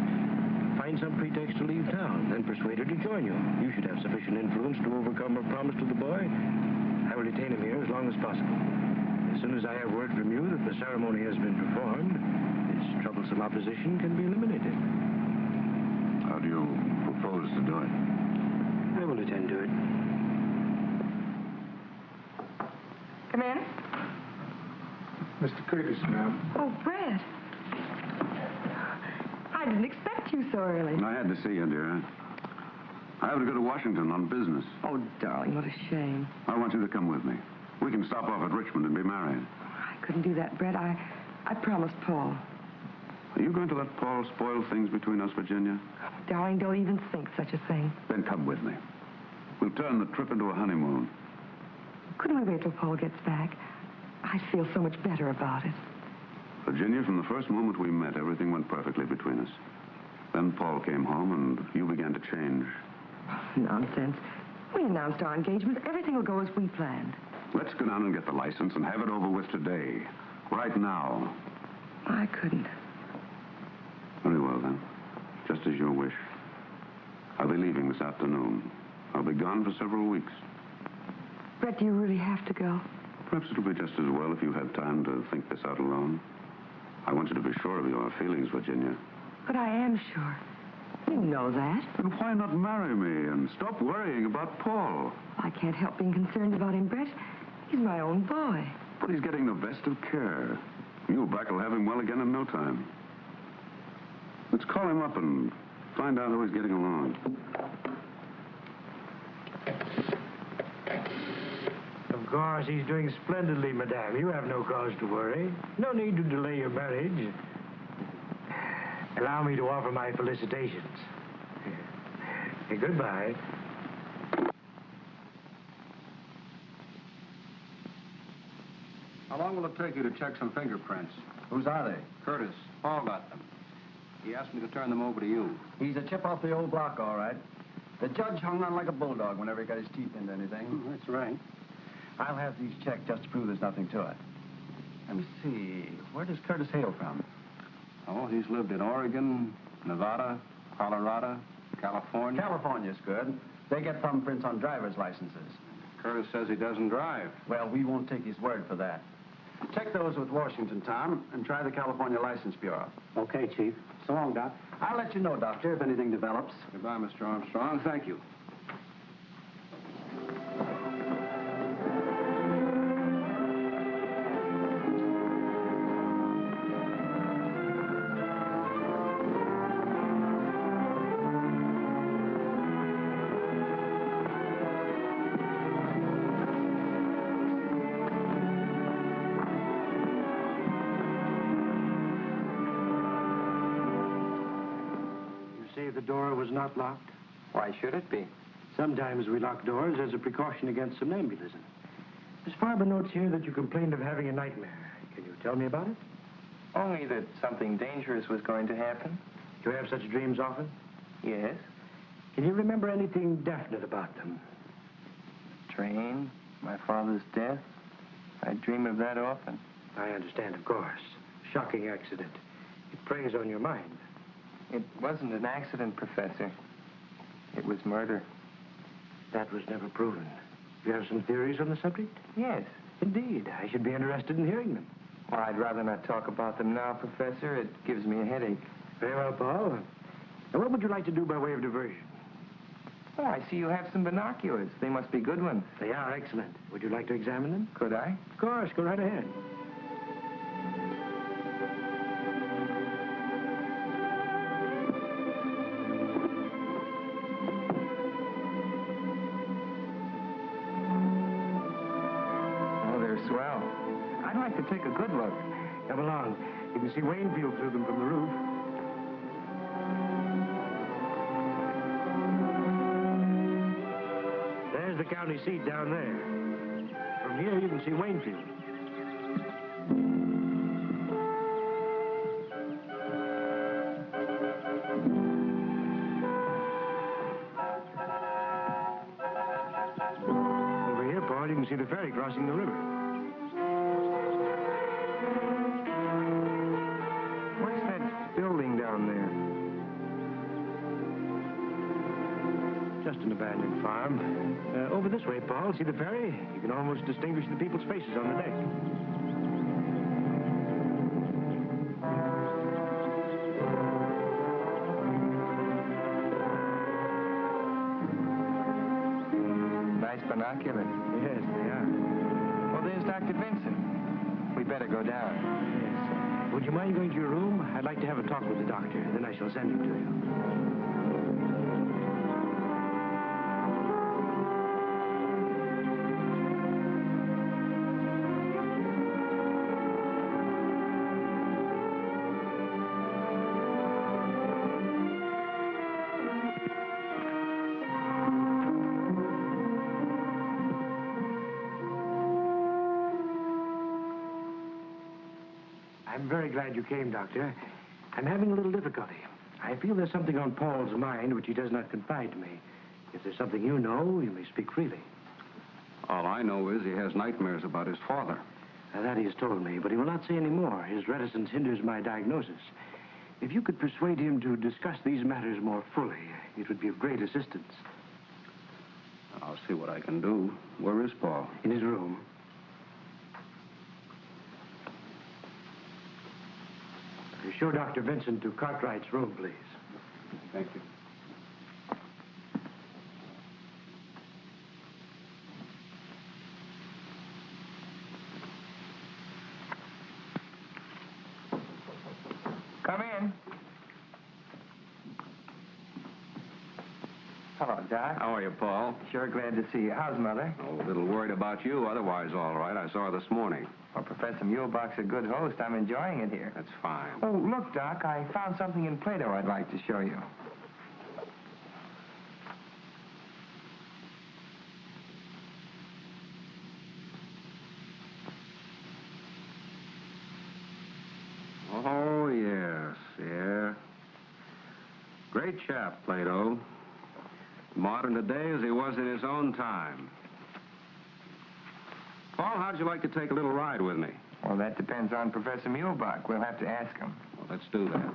Find some pretext to leave town, then persuade her to join you. You should have sufficient influence to overcome her promise to the boy. I will detain him here as long as possible. As soon as I have word from you that the ceremony has been performed, this troublesome some opposition can be eliminated. How do you propose to do it? I will attend to it. Come in. Mr. Curtis, ma'am. Oh, Brett. I didn't expect you so early. I had to see you, dear. I have to go to Washington on business. Oh, darling, what a shame. I want you to come with me. We can stop off at Richmond and be married. I couldn't do that, Brett. I promised Paul. Are you going to let Paul spoil things between us, Virginia? Darling, don't even think such a thing. Then come with me. We'll turn the trip into a honeymoon. Couldn't we wait till Paul gets back? I'd feel so much better about it. Virginia, from the first moment we met, everything went perfectly between us. Then Paul came home, and you began to change. Nonsense. We announced our engagement. Everything will go as we planned. Let's go down and get the license and have it over with today. Right now. I couldn't. Very well, then. Just as you wish. I'll be leaving this afternoon. I'll be gone for several weeks. Brett, do you really have to go? Perhaps it'll be just as well if you have time to think this out alone. I want you to be sure of your feelings, Virginia. But I am sure. You know that. Then why not marry me and stop worrying about Paul? I can't help being concerned about him, Brett. He's my own boy. But he's getting the best of care. You back will have him well again in no time. Let's call him up and find out how he's getting along. Of course, he's doing splendidly, madame. You have no cause to worry. No need to delay your marriage. Allow me to offer my felicitations. Goodbye. How long will it take you to check some fingerprints? Whose are they? Curtis, Paul got them. He asked me to turn them over to you. He's a chip off the old block, all right. The judge hung on like a bulldog whenever he got his teeth into anything. That's right. I'll have these checked just to prove there's nothing to it. Let me see. Where does Curtis hail from? Oh, he's lived in Oregon, Nevada, Colorado, California. California's good. They get thumbprints on driver's licenses. Curtis says he doesn't drive. Well, we won't take his word for that. Check those with Washington, Tom, and try the California License Bureau. Okay, Chief. So long, Doc. I'll let you know, Doctor, if anything develops. Goodbye, Mr. Armstrong. Thank you. The door was not locked. Why should it be? Sometimes we lock doors as a precaution against somnambulism. Miss Farber notes here that you complained of having a nightmare. Can you tell me about it? Only that something dangerous was going to happen. Do you have such dreams often? Yes. Can you remember anything definite about them? Train, my father's death. I dream of that often. I understand, of course. Shocking accident. It preys on your mind. It wasn't an accident, Professor. It was murder. That was never proven. You have some theories on the subject? Yes. Indeed. I should be interested in hearing them. Well, I'd rather not talk about them now, Professor. It gives me a headache. Very well, Paul. Now, what would you like to do by way of diversion? Oh, I see you have some binoculars. They must be good ones. They are excellent. Would you like to examine them? Could I? Of course. Go right ahead. Swell. I'd like to take a good look. Come along. You can see Waynfield through them from the roof. There's the county seat down there. From here, you can see Waynfield. Over here, Paul, you can see the ferry crossing the river. Building down there. Just an abandoned farm. Over this way, Paul. See the ferry? You can almost distinguish the people's faces on the deck. binoculars. Yes, they are. Well, there's Dr. Vincent. We better go down. Yes. Would you mind going to your room? I'd like to have a talk with the doctor. Then I shall send him to you. I'm very glad you came, Doctor. I'm having a little difficulty. I feel there's something on Paul's mind which he does not confide to me. If there's something you know, you may speak freely. All I know is he has nightmares about his father. Now, that he has told me, but he will not say any more. His reticence hinders my diagnosis. If you could persuade him to discuss these matters more fully, it would be of great assistance. I'll see what I can do. Where is Paul? In his room. Show Dr. Vincent to Cartwright's room, please. Thank you. Come in. Hello, Doc. How are you, Paul? Sure glad to see you. How's Mother? Oh, a little worried about you. Otherwise, all right. I saw her this morning. Well, Professor Muehlbach's a good host. I'm enjoying it here. That's fine. Oh, look, Doc, I found something in Plato I'd like to show you. Oh, yes, yeah. Great chap, Plato. Modern today as he was in his own time. Paul, how'd you like to take a little ride with me? Well, that depends on Professor Muehlbach. We'll have to ask him. Well, let's do that.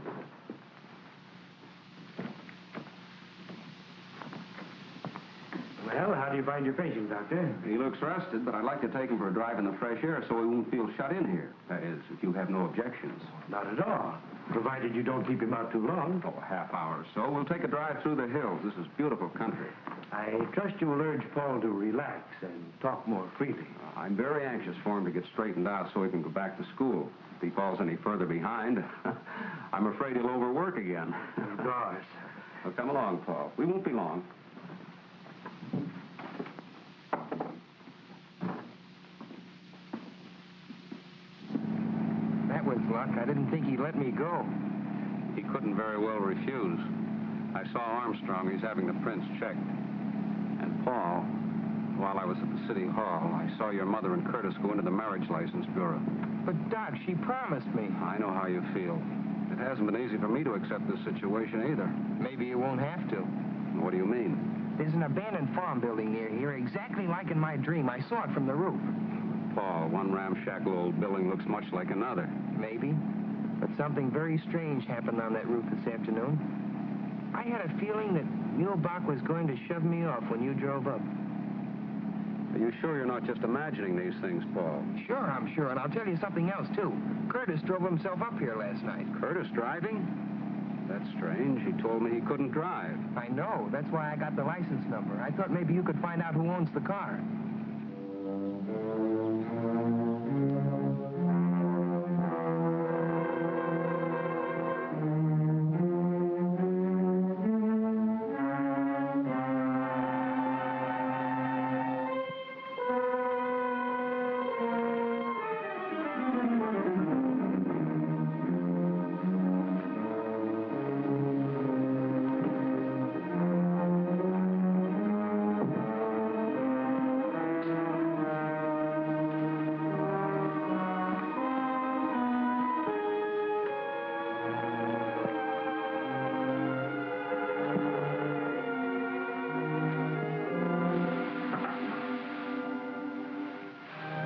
Well, how do you find your patient, Doctor? He looks rested, but I'd like to take him for a drive in the fresh air so he won't feel shut in here. That is, if you have no objections. Not at all. Provided you don't keep him out too long. Oh, a half hour or so. We'll take a drive through the hills. This is beautiful country. I trust you will urge Paul to relax and talk more freely. I'm very anxious for him to get straightened out so he can go back to school. If he falls any further behind, I'm afraid he'll overwork again. Of course. Well, come along, Paul. We won't be long. That was luck. I didn't think he'd let me go. He couldn't very well refuse. I saw Armstrong. He's having the prints checked. And Paul, while I was at the city hall, I saw your mother and Curtis go into the marriage license bureau. But, Doc, she promised me. I know how you feel. It hasn't been easy for me to accept this situation either. Maybe you won't have to. What do you mean? There's an abandoned farm building near here, exactly like in my dream. I saw it from the roof. Paul, one ramshackle old building looks much like another. Maybe. But something very strange happened on that roof this afternoon. I had a feeling that Muehlbach was going to shove me off when you drove up. Are you sure you're not just imagining these things, Paul? Sure, I'm sure. And I'll tell you something else, too. Curtis drove himself up here last night. Curtis driving? That's strange. He told me he couldn't drive. I know. That's why I got the license number. I thought maybe you could find out who owns the car.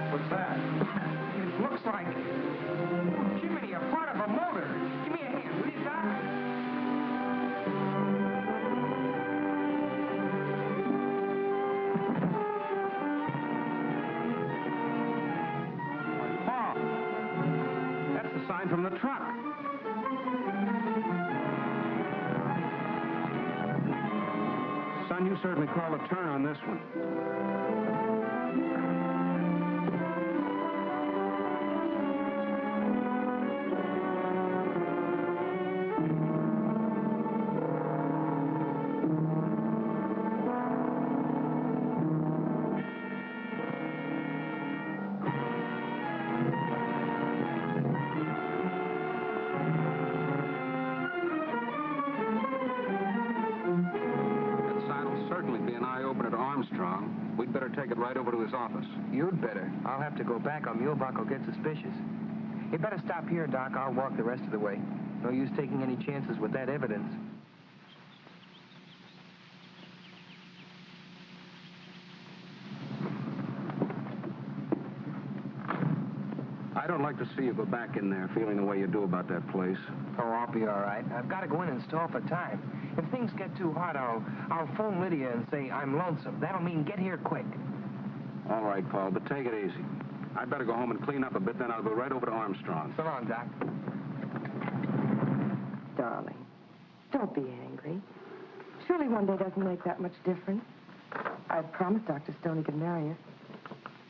What's that? It looks like... Oh, Jiminy, a part of a motor. Give me a hand, will you, Doc? Paul! That's the sign from the truck. Son, you certainly called a turn on this one. We'd better take it right over to his office. You'd better. I'll have to go back or Muehlbach will get suspicious. You better stop here, Doc. I'll walk the rest of the way. No use taking any chances with that evidence. I don't like to see you go back in there feeling the way you do about that place. Oh, I'll be all right. I've got to go in and stall for time. If things get too hot, I'll phone Lydia and say I'm lonesome. That'll mean get here quick. All right, Paul, but take it easy. I'd better go home and clean up a bit, then I'll go right over to Armstrong. So long, Doc. Darling, don't be angry. Surely one day doesn't make that much difference. I've promised Dr. Stone he could marry us.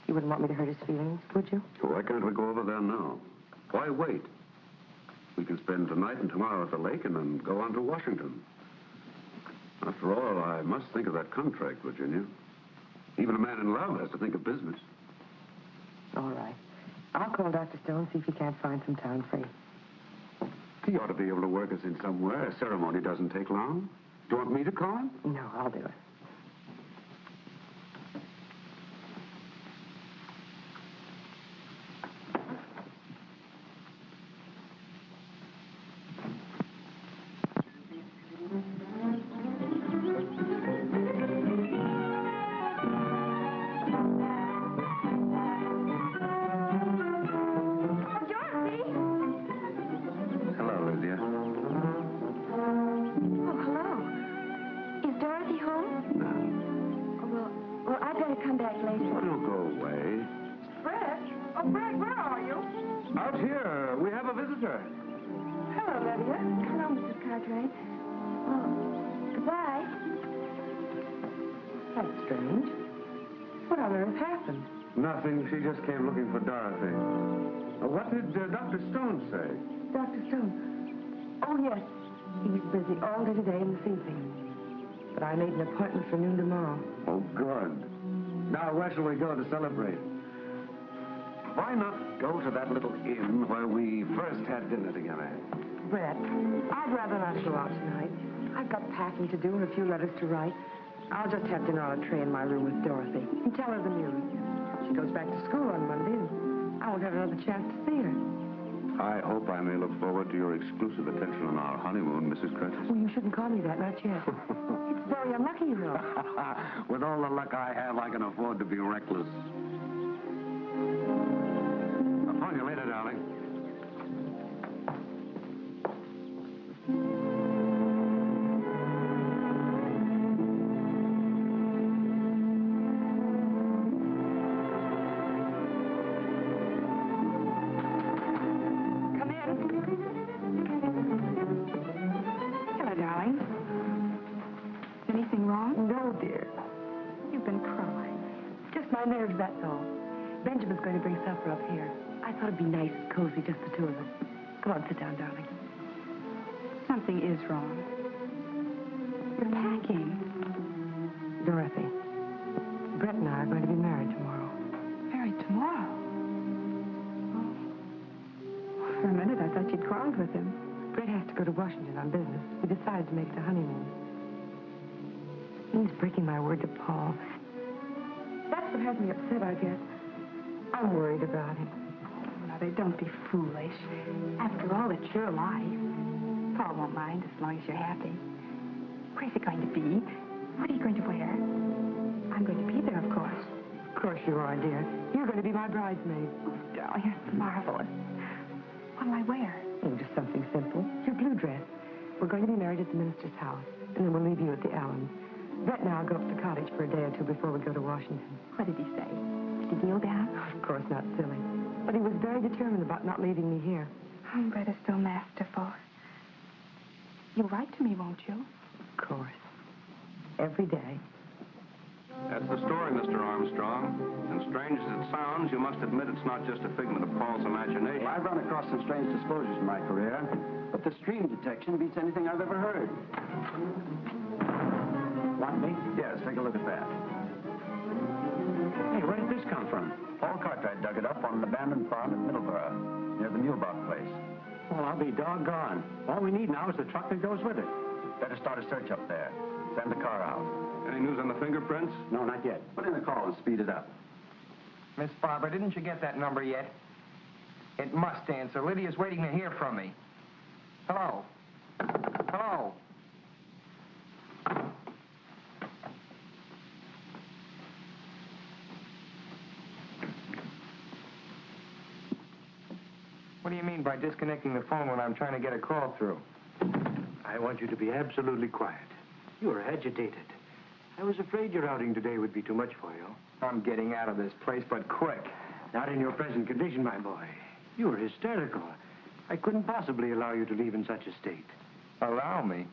You wouldn't want me to hurt his feelings, would you? Why can't we go over there now? Why wait? We can spend tonight and tomorrow at the lake and then go on to Washington. After all, I must think of that contract, Virginia. Even a man in love has to think of business. All right. I'll call Dr. Stone, see if he can't find some time free. He ought to be able to work us in somewhere. A ceremony doesn't take long. Do you want me to call him? No, I'll do it. Nothing. She just came looking for Dorothy. What did Dr. Stone say? Dr. Stone? Oh, yes. He's busy all day today and this evening. But I made an appointment for noon tomorrow. Oh, good. Now, where shall we go to celebrate? Why not go to that little inn where we first had dinner together? Brett, I'd rather not go out tonight. I've got packing to do and a few letters to write. I'll just have dinner on a tray in my room with Dorothy and tell her the news. She goes back to school on Monday, and I won't have another chance to see her. I hope I may look forward to your exclusive attention on our honeymoon, Mrs. Curtis. Well, you shouldn't call me that, not yet. It's very unlucky, you know. With all the luck I have, I can afford to be reckless. Upon you later, darling. That's all. Benjamin's going to bring supper up here. I thought it'd be nice and cozy, just the two of us. Come on, sit down, darling. Something is wrong. You're packing. Dorothy, Brett and I are going to be married tomorrow. Married tomorrow? Oh. For a minute, I thought you'd quarreled with him. Brett has to go to Washington on business. We decided to make it a honeymoon. He's breaking my word to Paul. That's what has me upset, I guess. I'm worried about him. Oh, Mother, don't be foolish. After all, it's your life. Paul won't mind as long as you're happy. Where's he going to be? What are you going to wear? I'm going to be there, of course. Of course you are, dear. You're going to be my bridesmaid. Oh, darling, that's marvelous. What'll I wear? Oh, just something simple. Your blue dress. We're going to be married at the minister's house, and then we'll leave you at the Allens. Brett and I'll go up to the cottage for a day or two before we go to Washington. What did he say? Did he kneel down? Of course, not silly. But he was very determined about not leaving me here. Oh, Brett is so masterful. You'll write to me, won't you? Of course. every day. That's the story, Mr. Armstrong. And strange as it sounds, you must admit it's not just a figment of Paul's imagination. Well, I've run across some strange disclosures in my career, but the stream detection beats anything I've ever heard. Want me? Yes, take a look at that. Hey, where did this come from? Paul Cartwright dug it up on an abandoned farm at Middleborough, near the Mulebach place. Well, I'll be doggone. All we need now is the truck that goes with it. Better start a search up there. Send the car out. Any news on the fingerprints? No, not yet. Put in a call and speed it up. Miss Barber, didn't you get that number yet? It must answer. Lydia's waiting to hear from me. Hello? Hello? What do you mean by disconnecting the phone when I'm trying to get a call through? I want you to be absolutely quiet. You are agitated. I was afraid your outing today would be too much for you. I'm getting out of this place, but quick. Not in your present condition, my boy. You are hysterical. I couldn't possibly allow you to leave in such a state. Allow me?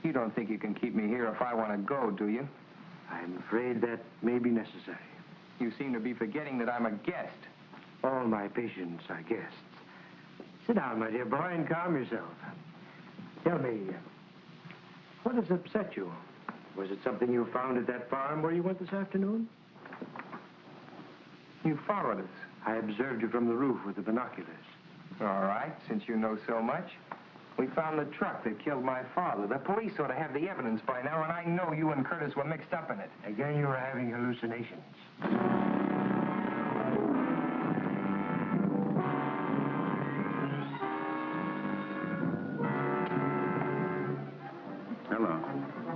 You don't think you can keep me here if I want to go, do you? I'm afraid that may be necessary. You seem to be forgetting that I'm a guest. All my patients are guests. Sit down, my dear boy, and calm yourself. Tell me, what has upset you? Was it something you found at that farm where you went this afternoon? You followed us. I observed you from the roof with the binoculars. All right, since you know so much. We found the truck that killed my father. The police ought to have the evidence by now, and I know you and Curtis were mixed up in it. Again, you are having hallucinations. Hello.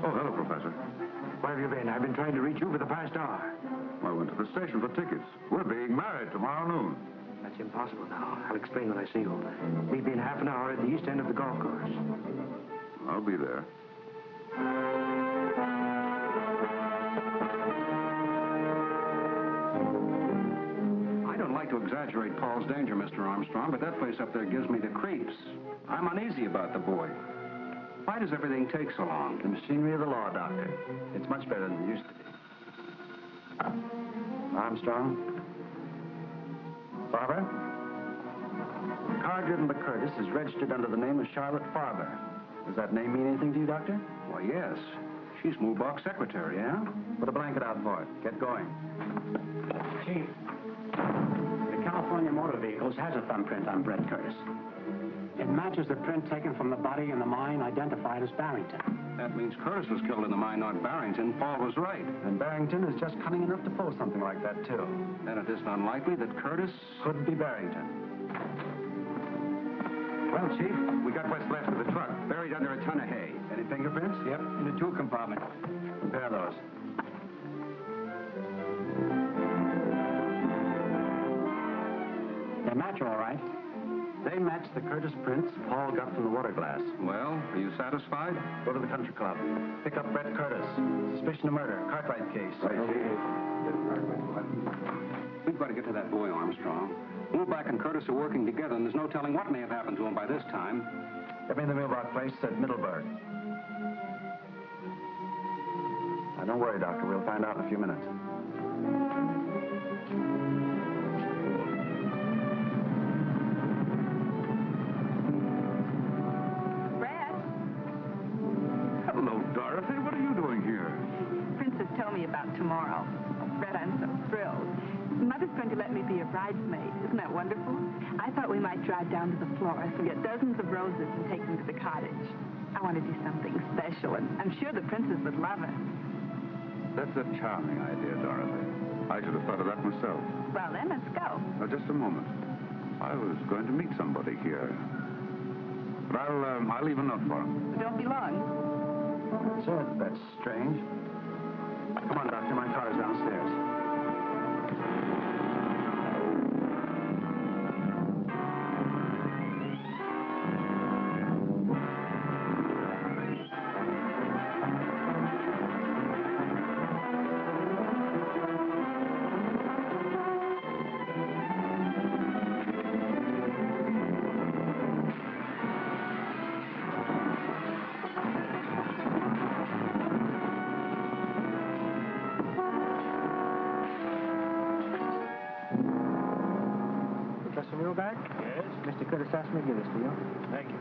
Oh, hello, Professor. Where have you been? I've been trying to reach you for the past hour. I went to the station for tickets. We're being married tomorrow noon. That's impossible now. I'll explain when I see you. Meet me in half an hour at the east end of the golf course. I'll be there. I don't like to exaggerate Paul's danger, Mr. Armstrong, but that place up there gives me the creeps. I'm uneasy about the boy. Why does everything take so long? The machinery of the law, Doctor. It's much better than it used to be. Armstrong? Barber? The car driven by Curtis is registered under the name of Charlotte Farber. Does that name mean anything to you, Doctor? Why, yes. She's Mulebach's secretary. Yeah? Put a blanket out for it. Get going. Chief, the California Motor Vehicles has a thumbprint on Brett Curtis. It matches the print taken from the body in the mine identified as Barrington. That means Curtis was killed in the mine, not Barrington. Paul was right. And Barrington is just cunning enough to pull something like that, too. Then it isn't unlikely that Curtis... Could be Barrington. Well, Chief, we got what's left of the truck, buried under a ton of hay. Any fingerprints? Yep, in the tool compartment. Compare those. They match all right. They match the Curtis prints Paul got from the water glass. Well, are you satisfied? Go to the country club. Pick up Brett Curtis. Suspicion of murder. Cartwright case. We've got to get to that boy, Armstrong. Mulebach and Curtis are working together, and there's no telling what may have happened to him by this time. Get me in the Mulebach place at Middleburg. Now, don't worry, Doctor. We'll find out in a few minutes. Dorothy, what are you doing here? Princess told me about tomorrow. Brett, I'm so thrilled. Mother's going to let me be a bridesmaid. Isn't that wonderful? I thought we might drive down to the florist and get dozens of roses and take them to the cottage. I want to do something special, and I'm sure the princess would love it. That's a charming idea, Dorothy. I should have thought of that myself. Well, then, let's go. Now, just a moment. I was going to meet somebody here. But I'll leave a note for him. Don't be long. Sir, that's strange. Come on, Doctor. My car is downstairs. go back? Yes? Mr. Curtis asked me to give this to you. Thank you.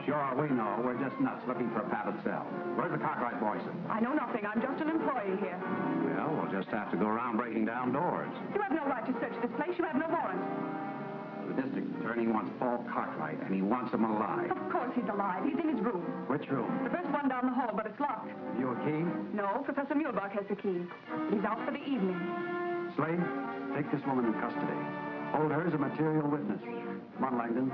Sure, we know. We're just nuts looking for a padded cell. Where's the Cartwright boys? I know nothing. I'm just an employee here. Well, we'll just have to go around breaking down doors. You have no right to search this place. You have no warrant. The district attorney wants Paul Cartwright, and he wants him alive. Of course he's alive. He's in his room. Which room? The first one down the hall, but it's locked. Have you a key? No, Professor Muehlbach has the key. He's out for the evening. Slade, take this woman in custody. Hold her as a material witness. Come on, Langdon.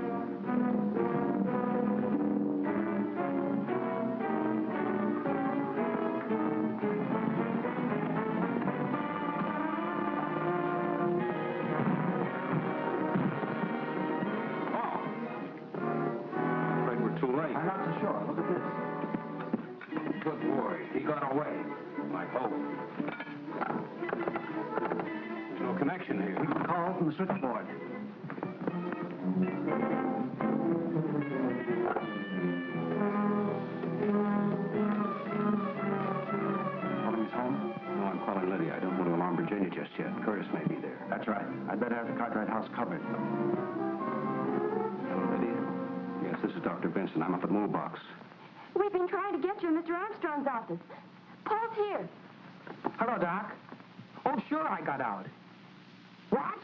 I'm not so sure. Look at this. Good boy. He got away. I hope. There's no connection here. We can call from the switchboard. Calling his home? No, I'm calling Lydia. I don't want to alarm Virginia just yet. Curtis may be there. That's right. I'd better have the Cartwright house covered. Hello, Lydia. Yes, this is Dr. Benson. I'm up at Muehlbach's. We've been trying to get you in Mr. Armstrong's office. Paul's here. Hello, Doc. Oh, sure, I got out. What?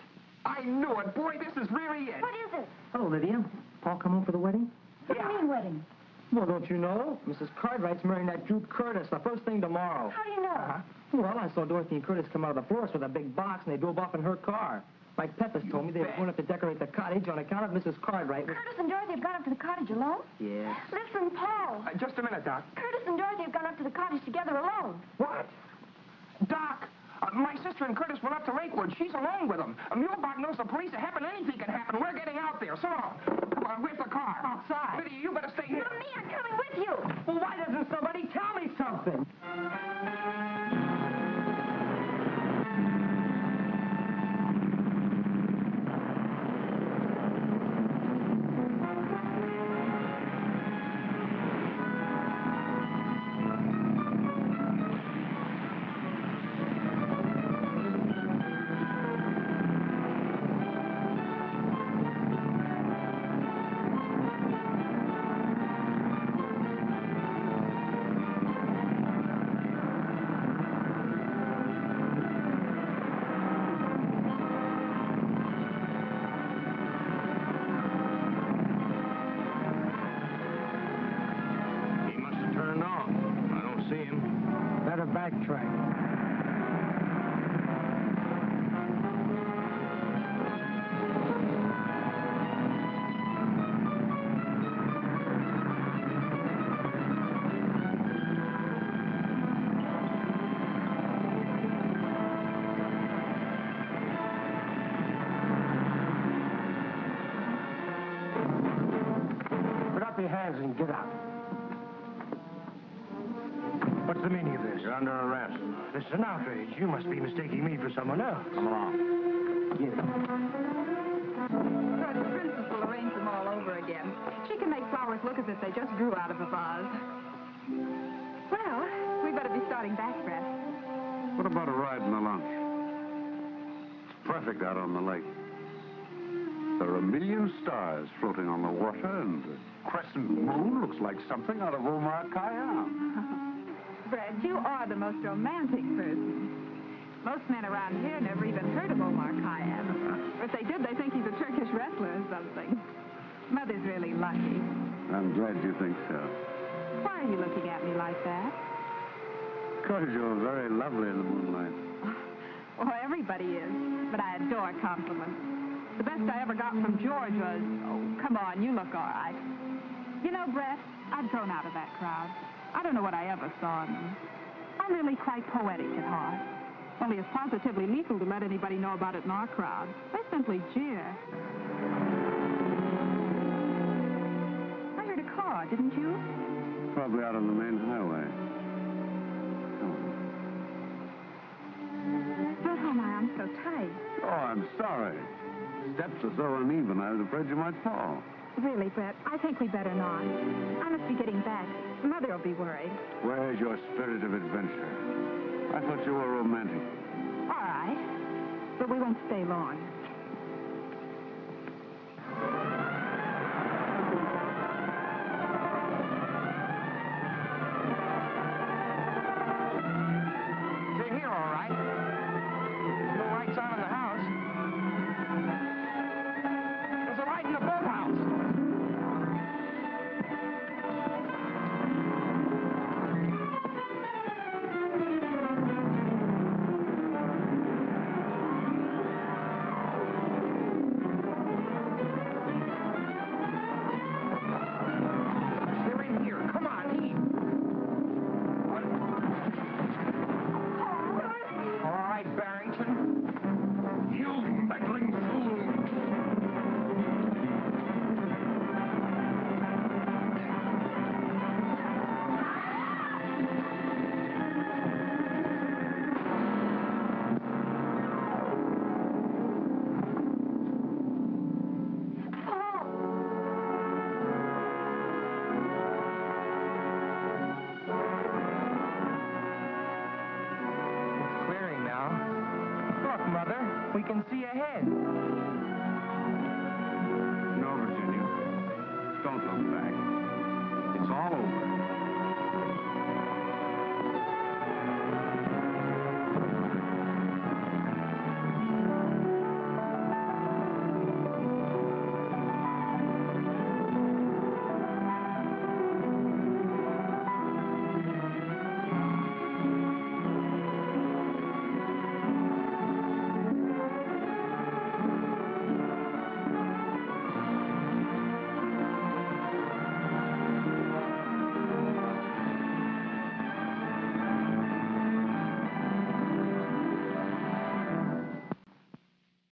I knew it. Boy, this is really it. What is it? Hello, Lydia. Paul come home for the wedding? What do you mean, wedding? Well, don't you know? Mrs. Cartwright's marrying that Duke Curtis the first thing tomorrow. How do you know? Well, I saw Dorothy and Curtis come out of the florist with a big box, and they drove off in her car. Like Peppers told me, they were going up to decorate the cottage on account of Mrs. Cartwright. Curtis and Dorothy have gone up to the cottage alone? Yeah. Listen, Paul. Just a minute, Doc. Curtis and Dorothy have gone up to the cottage together alone. What? Doc, my sister and Curtis went up to Lakewood. She's alone with them. Muehlbach knows the police are happening. Anything can happen. We're getting out there. So long. Come on, where's the car? Outside. Lydia, you better stay here. Not me. I'm coming with you. Well, why doesn't somebody tell me something? Backtrack. Put up your hands and get out. What's the meaning of this? You're under arrest. This is an outrage. You must be mistaking me for someone else. Come along. Get it. The princess will arrange them all over again. She can make flowers look as if they just grew out of a vase. Well, we better be starting back, Brett. What about a ride in the launch? It's perfect out on the lake. There are a million stars floating on the water, and the crescent moon looks like something out of Omar Khayyam. Brett, you are the most romantic person. Most men around here never even heard of Omar Khayyam. If they did, they think he's a Turkish wrestler or something. Mother's really lucky. I'm glad you think so. Why are you looking at me like that? course, you're very lovely in the moonlight. Oh, everybody is, but I adore compliments. The best I ever got from George was, oh, come on, you look all right. You know, Brett, I've grown out of that crowd. I don't know what I ever saw in them. I'm really quite poetic at heart. Only it's positively lethal to let anybody know about it in our crowd. They simply jeer. I heard a car, didn't you? Probably out on the main highway. But, oh, my, I'm so tight. Oh, I'm sorry. Steps are so uneven, I was afraid you might fall. Really, Brett, I think we better not. I must be getting back. Mother will be worried. Where's your spirit of adventure? I thought you were romantic. All right. But we won't stay long. They're here, all right. There's no lights on in the house. There's a light in the boathouse. They're in here. Come on, eat. All right, Barrington. You meddling fool. It's clearing now. Look, Mother, we can see ahead. No, Virginia. Don't look back. It's all over.